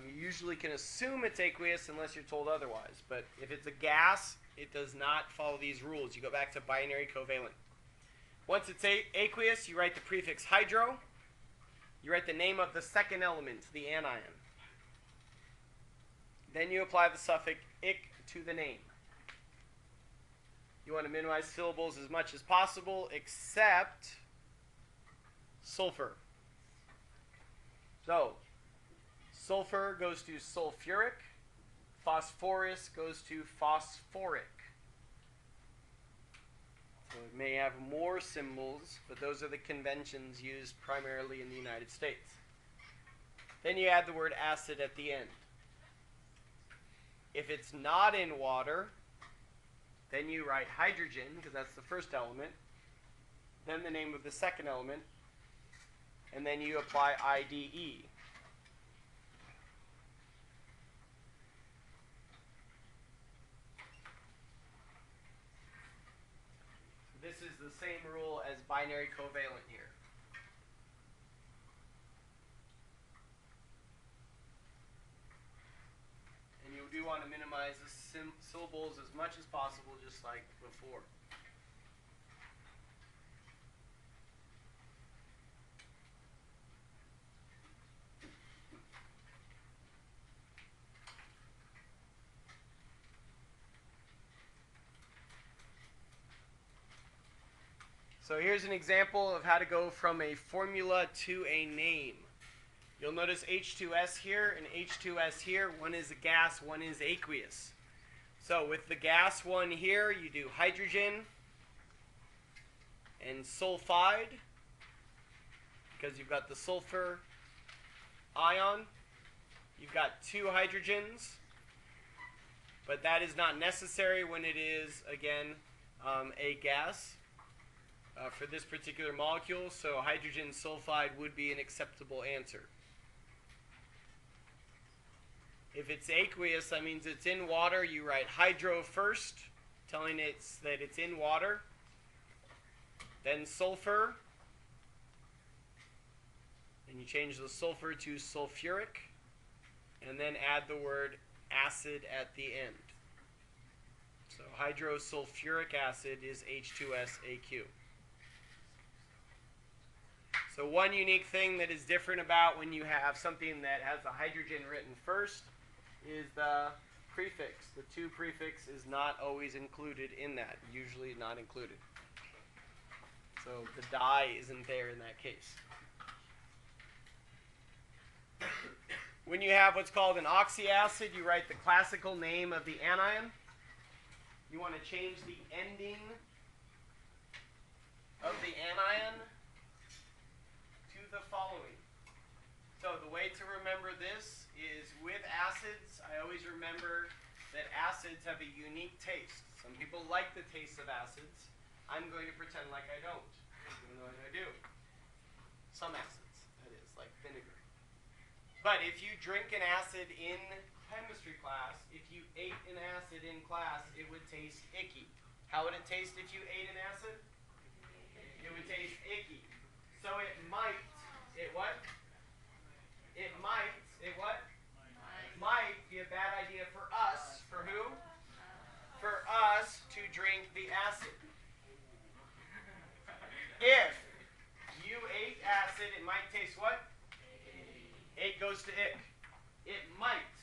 you usually can assume it's aqueous unless you're told otherwise. But if it's a gas, it does not follow these rules. You go back to binary covalent. Once it's aqueous, you write the prefix hydro. You write the name of the second element, the anion. Then you apply the suffix "ic" to the name. You want to minimize syllables as much as possible, except sulfur. So, sulfur goes to sulfuric, phosphorus goes to phosphoric. So it may have more symbols, but those are the conventions used primarily in the United States. Then you add the word acid at the end. If it's not in water, then you write hydrogen, because that's the first element, then the name of the second element, and then you apply IDE. This is the same rule as binary covalent here. And you do want to minimize the syllables as much as possible, just like before. So here's an example of how to go from a formula to a name. You'll notice H2S here and H2S here. One is a gas, one is aqueous. So with the gas one here, you do hydrogen and sulfide, because you've got the sulfur ion, you've got 2 hydrogens, but that is not necessary when it is, again, a gas for this particular molecule, so hydrogen sulfide would be an acceptable answer. If it's aqueous, that means it's in water. You write hydro first, telling it that it's in water. Then sulfur. And you change the sulfur to sulfuric. And then add the word acid at the end. So hydrosulfuric acid is H2SAQ. So one unique thing that is different about when you have something that has a hydrogen written first is the prefix. The to prefix is not always included in that, usually not included. So the di isn't there in that case. When you have what's called an oxyacid, you write the classical name of the anion. You want to change the ending of the anion to the following. So the way to remember this is with acids, I always remember that acids have a unique taste. Some people like the taste of acids. I'm going to pretend like I don't, even though I do. Some acids, that is, like vinegar. But if you drink an acid in chemistry class, if you ate an acid in class, it would taste icky. How would it taste if you ate an acid? It would taste icky. So it might, it what? It might, it what? Might be a bad idea for us. For who? For us to drink the acid. If you ate acid, it might taste what? It goes to ick. It might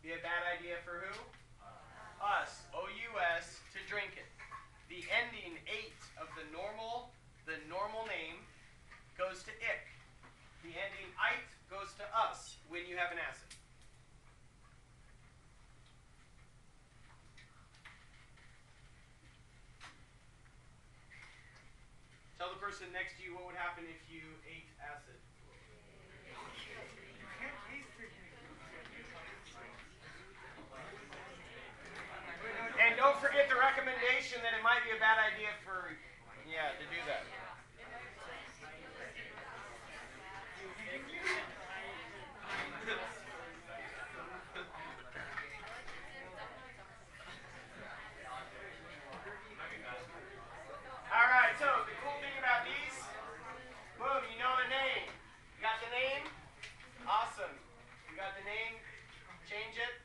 be a bad idea for who? Us. O-U-S, to drink it. The ending 8 of the normal name goes to ick. The ending ite goes to us when you have an acid. Tell the person next to you what would happen if you ate acid. And don't forget the recommendation that it might be a bad idea for, to do that. All right, so the cool thing about these, boom, you know the name. You got the name? Awesome. You got the name, change it.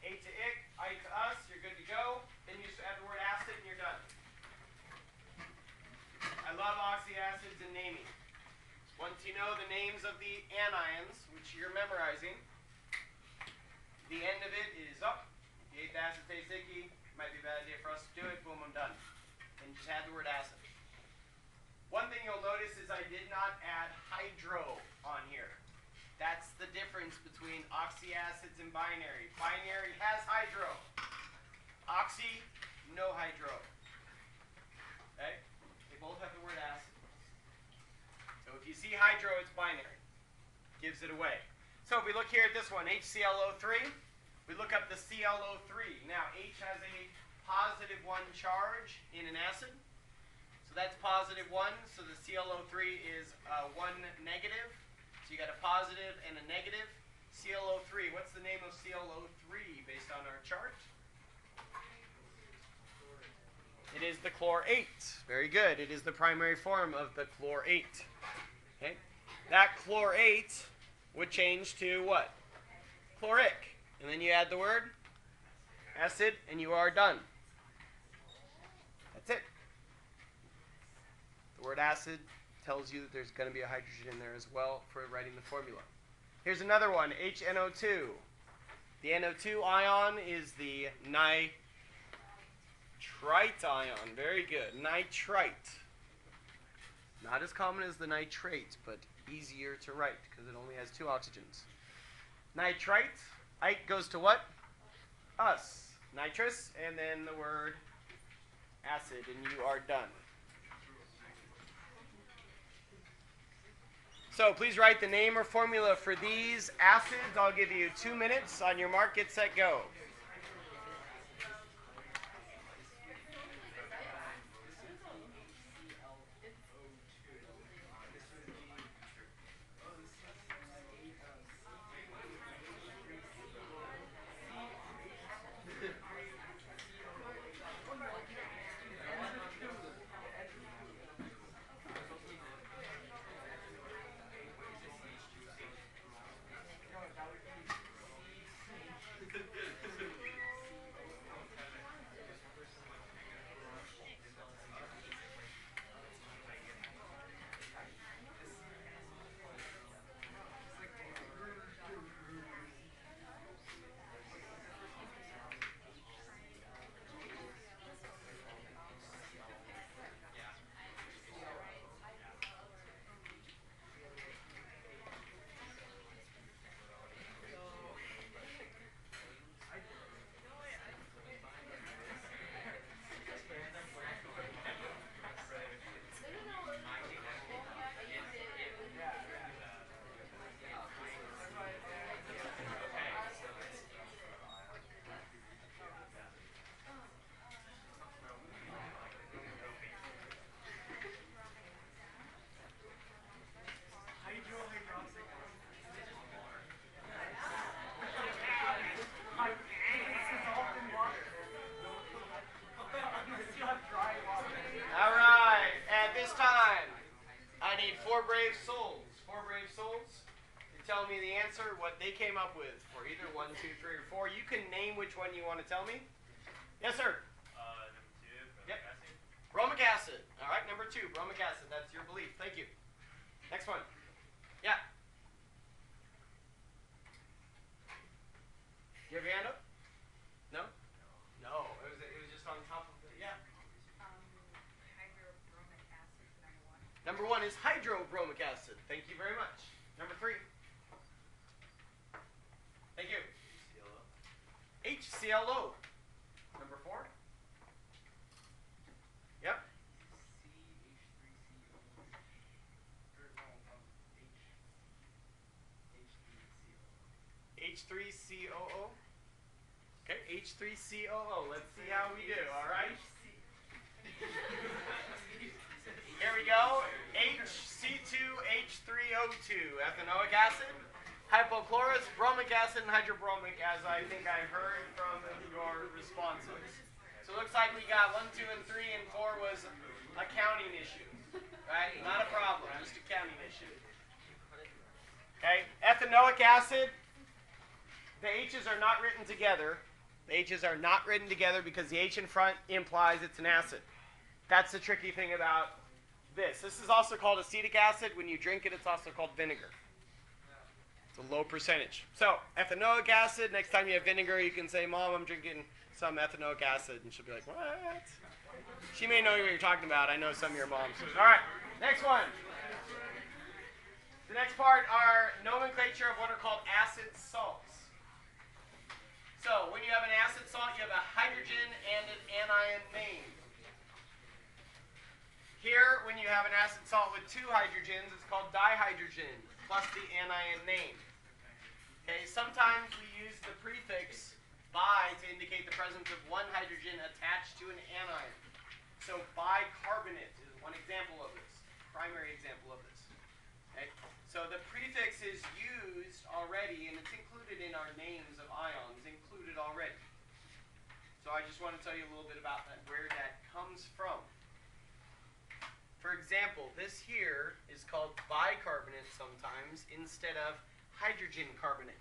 A to ick, I to us, you're good to go. Then you just add the word acid and you're done. I love oxyacids and naming. Once you know the names of the anions, which you're memorizing, the end of it is up. You ate the acid, tastes icky. Might be a bad idea for us to do it. Boom, I'm done. And just add the word acid. One thing you'll notice is I did not add hydro on here. That's the difference between oxyacids and binary. Binary has hydro. Oxy, no hydro. Okay? They both have the word acid. So if you see hydro, it's binary. Gives it away. So if we look here at this one, HClO3, we look up the ClO3. Now, H has a +1 charge in an acid. So that's +1, so the ClO3 is 1 negative. So you got a positive and a negative. ClO3, what's the name of ClO3 based on our chart? It is the chlorate. Very good. It is the primary form of the chlorate. Okay? That chlorate would change to what? Chloric. And then you add the word acid, and you are done. That's it. The word acid tells you that there's going to be a hydrogen in there as well for writing the formula. Here's another one, HNO2. The NO2 ion is the nitrite ion. Very good. Nitrite. Not as common as the nitrate, but easier to write because it only has 2 oxygens. Nitrite. Ite goes to what? Us. Nitrous, and then the word acid, and you are done. So please write the name or formula for these acids. I'll give you 2 minutes. On your mark, get set, go. All right, at this time, I need 4 brave souls. 4 brave souls to tell me the answer, what they came up with for either 1, 2, 3, or 4. You can name which one you want to tell me. Yes, sir. Number 2, Yep. acid. Bromic acid. All right, number 2, bromic acid. That's your belief. Thank you. Next one. Yeah. You have your hand up? No? No. It was just on top of the, yeah. Hydrobromic acid, number 1. Number 1 is hydrobromic acid. Thank you very much. Number 3. Thank you. HClO. Number 4. Yep. H3COO. Okay, H3COO. Let's see how we do, all right? Here we go. HC2H3O2, ethanoic acid, hypochlorous, bromic acid, and hydrobromic, as I think I heard from your responses. So it looks like we got 1, 2, and 3, and 4 was a counting issue, right? Not a problem, just a counting issue. Okay, ethanoic acid, the H's are not written together. The H's are not written together because the H in front implies it's an acid. That's the tricky thing about this. This is also called acetic acid. When you drink it, it's also called vinegar. It's a low percentage. So, ethanoic acid, next time you have vinegar, you can say, Mom, I'm drinking some ethanoic acid. And she'll be like, what? She may know what you're talking about. I know some of your moms. All right, next one. The next part are nomenclature of what are called acid salts. So, when you have an acid salt, you have a hydrogen and an anion name. Here, when you have an acid salt with 2 hydrogens, it's called dihydrogen, plus the anion name. Okay, sometimes we use the prefix bi to indicate the presence of 1 hydrogen attached to an anion. So bicarbonate is one example of this, primary example of this. Okay, so the prefix is used already, and it's included in our names of ions, included already. So I just want to tell you a little bit about that, where that comes from. For example, this here is called bicarbonate sometimes instead of hydrogen carbonate.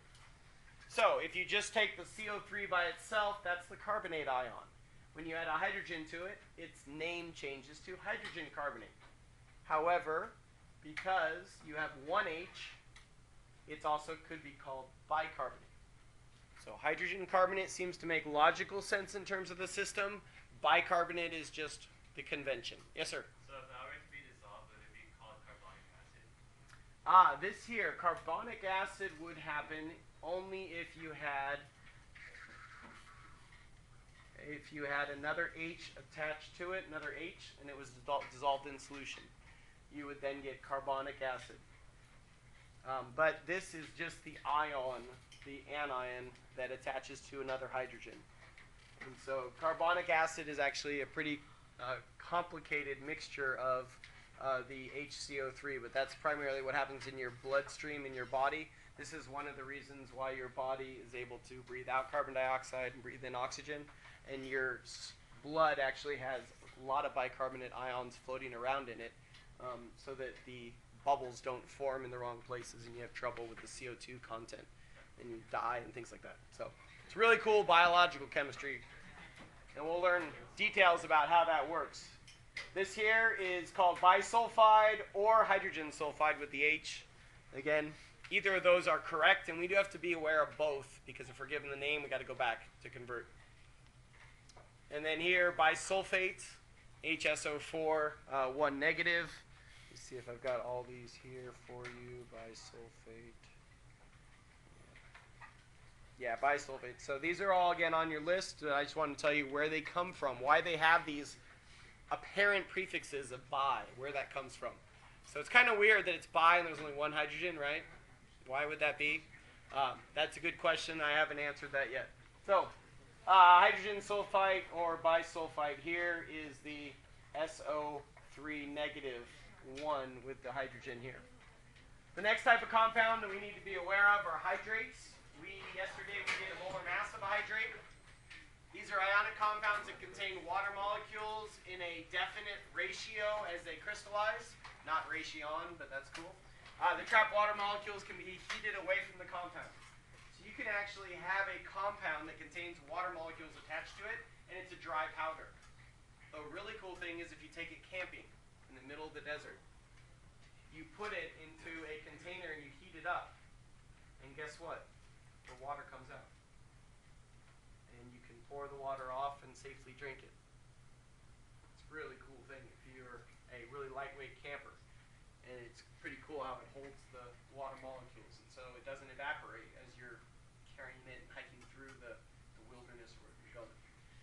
So if you just take the CO3 by itself, that's the carbonate ion. When you add a hydrogen to it, its name changes to hydrogen carbonate. However, because you have 1 H, it also could be called bicarbonate. So hydrogen carbonate seems to make logical sense in terms of the system. Bicarbonate is just the convention. Yes, sir? So if that were to be dissolved, would it be called carbonic acid? This here, carbonic acid would happen only if you had another H attached to it, another H, and it was dissolved in solution. You would then get carbonic acid. But this is just the ion, the anion, that attaches to another hydrogen. And so carbonic acid is actually a pretty complicated mixture of the HCO3, but that's primarily what happens in your bloodstream in your body. This is one of the reasons why your body is able to breathe out carbon dioxide and breathe in oxygen, and your blood actually has a lot of bicarbonate ions floating around in it, so that the bubbles don't form in the wrong places and you have trouble with the CO2 content and you die and things like that. So it's really cool biological chemistry, and we'll learn details about how that works. This here is called bisulfide or hydrogen sulfide with the H. Again, either of those are correct, and we do have to be aware of both, because if we're given the name, we got to go back to convert. And then here, bisulfate, HSO4, 1 negative. Let's see if I've got all these here for you. Bisulfate. Yeah, bisulfate. So these are all, again, on your list. I just want to tell you where they come from, why they have these apparent prefixes of bi, where that comes from. So it's kind of weird that it's bi and there's only one hydrogen, right? Why would that be? That's a good question. I haven't answered that yet. So hydrogen sulfide or bisulfide here is the SO3 negative 1 with the hydrogen here. The next type of compound that we need to be aware of are hydrates. Yesterday we did a molar mass of a hydrate. These are ionic compounds that contain water molecules in a definite ratio as they crystallize. Not ration, but that's cool. The trapped water molecules can be heated away from the compound. So you can actually have a compound that contains water molecules attached to it, and it's a dry powder. A really cool thing is if you take it camping in the middle of the desert, you put it into a container and you heat it up, and guess what? The water comes out. And you can pour the water off and safely drink it. It's a really cool thing if you're a really lightweight camper. And it's pretty cool how it holds the water molecules, and so it doesn't evaporate as you're carrying it and hiking through the wilderness where you're going.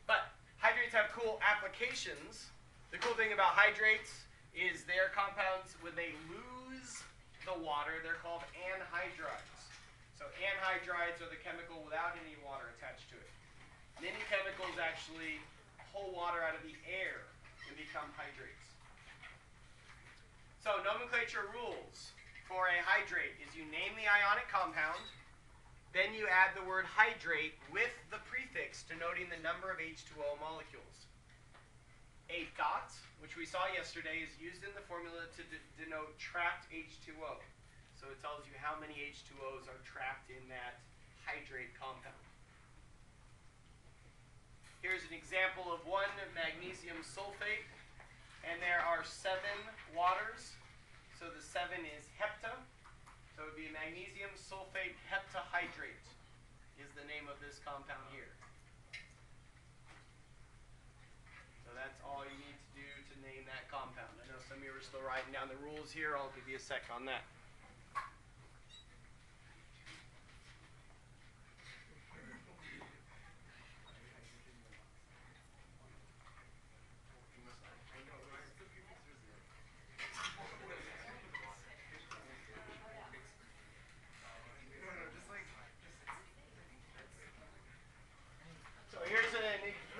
But hydrates have cool applications. The cool thing about hydrates is they're compounds, when they lose the water, they're called anhydrides. So anhydrides are the chemical without any water attached to it. Many chemicals actually pull water out of the air and become hydrates. So nomenclature rules for a hydrate is you name the ionic compound, then you add the word hydrate with the prefix denoting the number of H2O molecules. A dot, which we saw yesterday, is used in the formula to denote trapped H2O. So it tells you how many H2Os are trapped in that hydrate compound. Here's an example of one magnesium sulfate, and there are 7 waters. So the 7 is hepta. So it would be magnesium sulfate heptahydrate is the name of this compound here. So that's all you need to do to name that compound. I know some of you are still writing down the rules here. I'll give you a sec on that.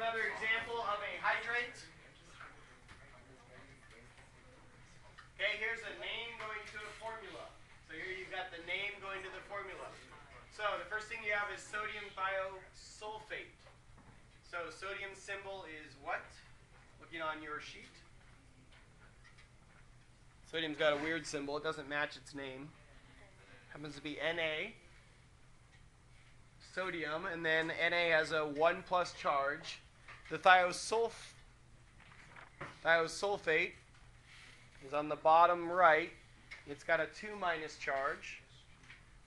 Another example of a hydrate. Okay, here's a name going to a formula. So here you've got the name going to the formula. So the first thing you have is sodium thiosulfate. So sodium symbol is what? Looking on your sheet. Sodium's got a weird symbol. It doesn't match its name. Happens to be Na. Sodium, and then Na has a 1+ charge. The thiosulfate is on the bottom right. It's got a 2- charge.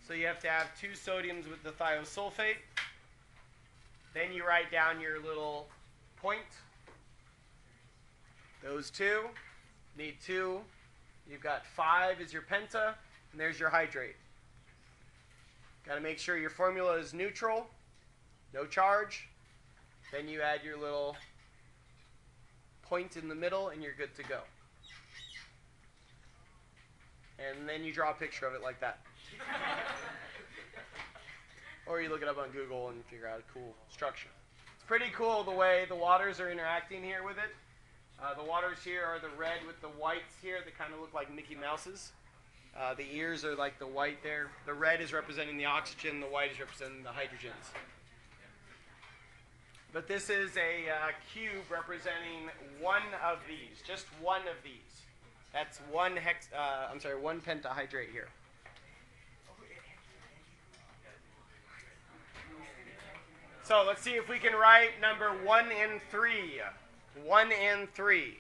So you have to have 2 sodiums with the thiosulfate. Then you write down your little point. Those 2 need 2. You've got 5 is your penta, and there's your hydrate. Got to make sure your formula is neutral, no charge. Then you add your little point in the middle, and you're good to go. And then you draw a picture of it like that. Or you look it up on Google and figure out a cool structure. It's pretty cool the way the waters are interacting here with it. The waters here are the red with the whites here that kind of look like Mickey Mouses. The ears are like the white there. The red is representing the oxygen, the white is representing the hydrogens. But this is a cube representing one of these, just one of these. That's one pentahydrate here. So let's see if we can write number 1 and 3. 1 and 3.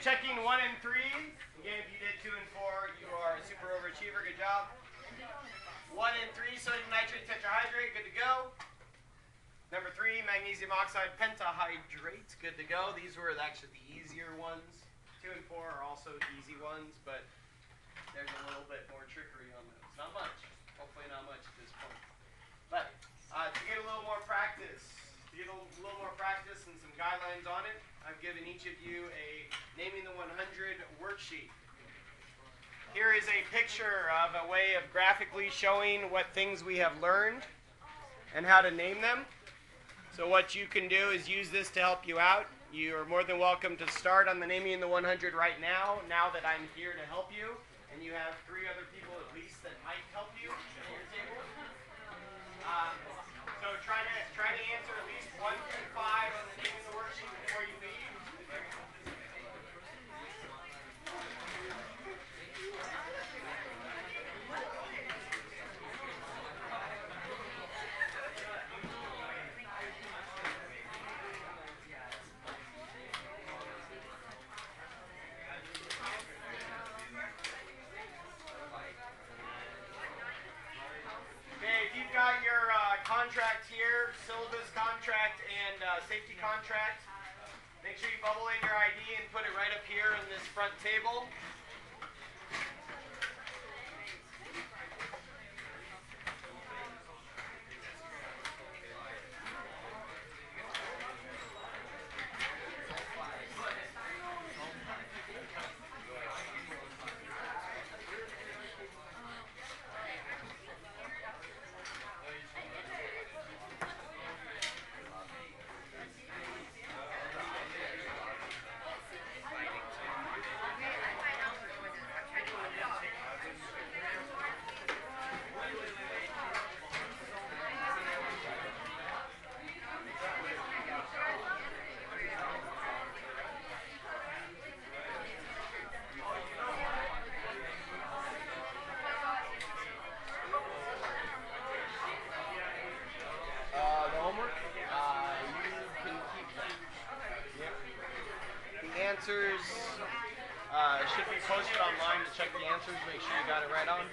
Checking 1 and 3. Again, if you did 2 and 4, you are a super overachiever. Good job. 1 and 3, sodium nitrate tetrahydrate. Good to go. Number 3, magnesium oxide pentahydrate. Good to go. These were actually the easier ones. 2 and 4 are also easy ones, but there's a little bit more trickery on those. Not much. Hopefully not much at this point. But to get a little more practice, and some guidelines on it, I've given each of you a Naming the 100 worksheet. Here is a picture of a way of graphically showing what things we have learned and how to name them. So what you can do is use this to help you out. You are more than welcome to start on the Naming the 100 right now that I'm here to help you, and you have 3 other people at least that might help you at your table. So try to answer at least 1 through 5 on the Naming the worksheet before you leave. Contract here, syllabus contract, and safety contract. Make sure you bubble in your ID and put it right up here in this front table. Answers should be posted online to check the answers. Make sure you got it right on.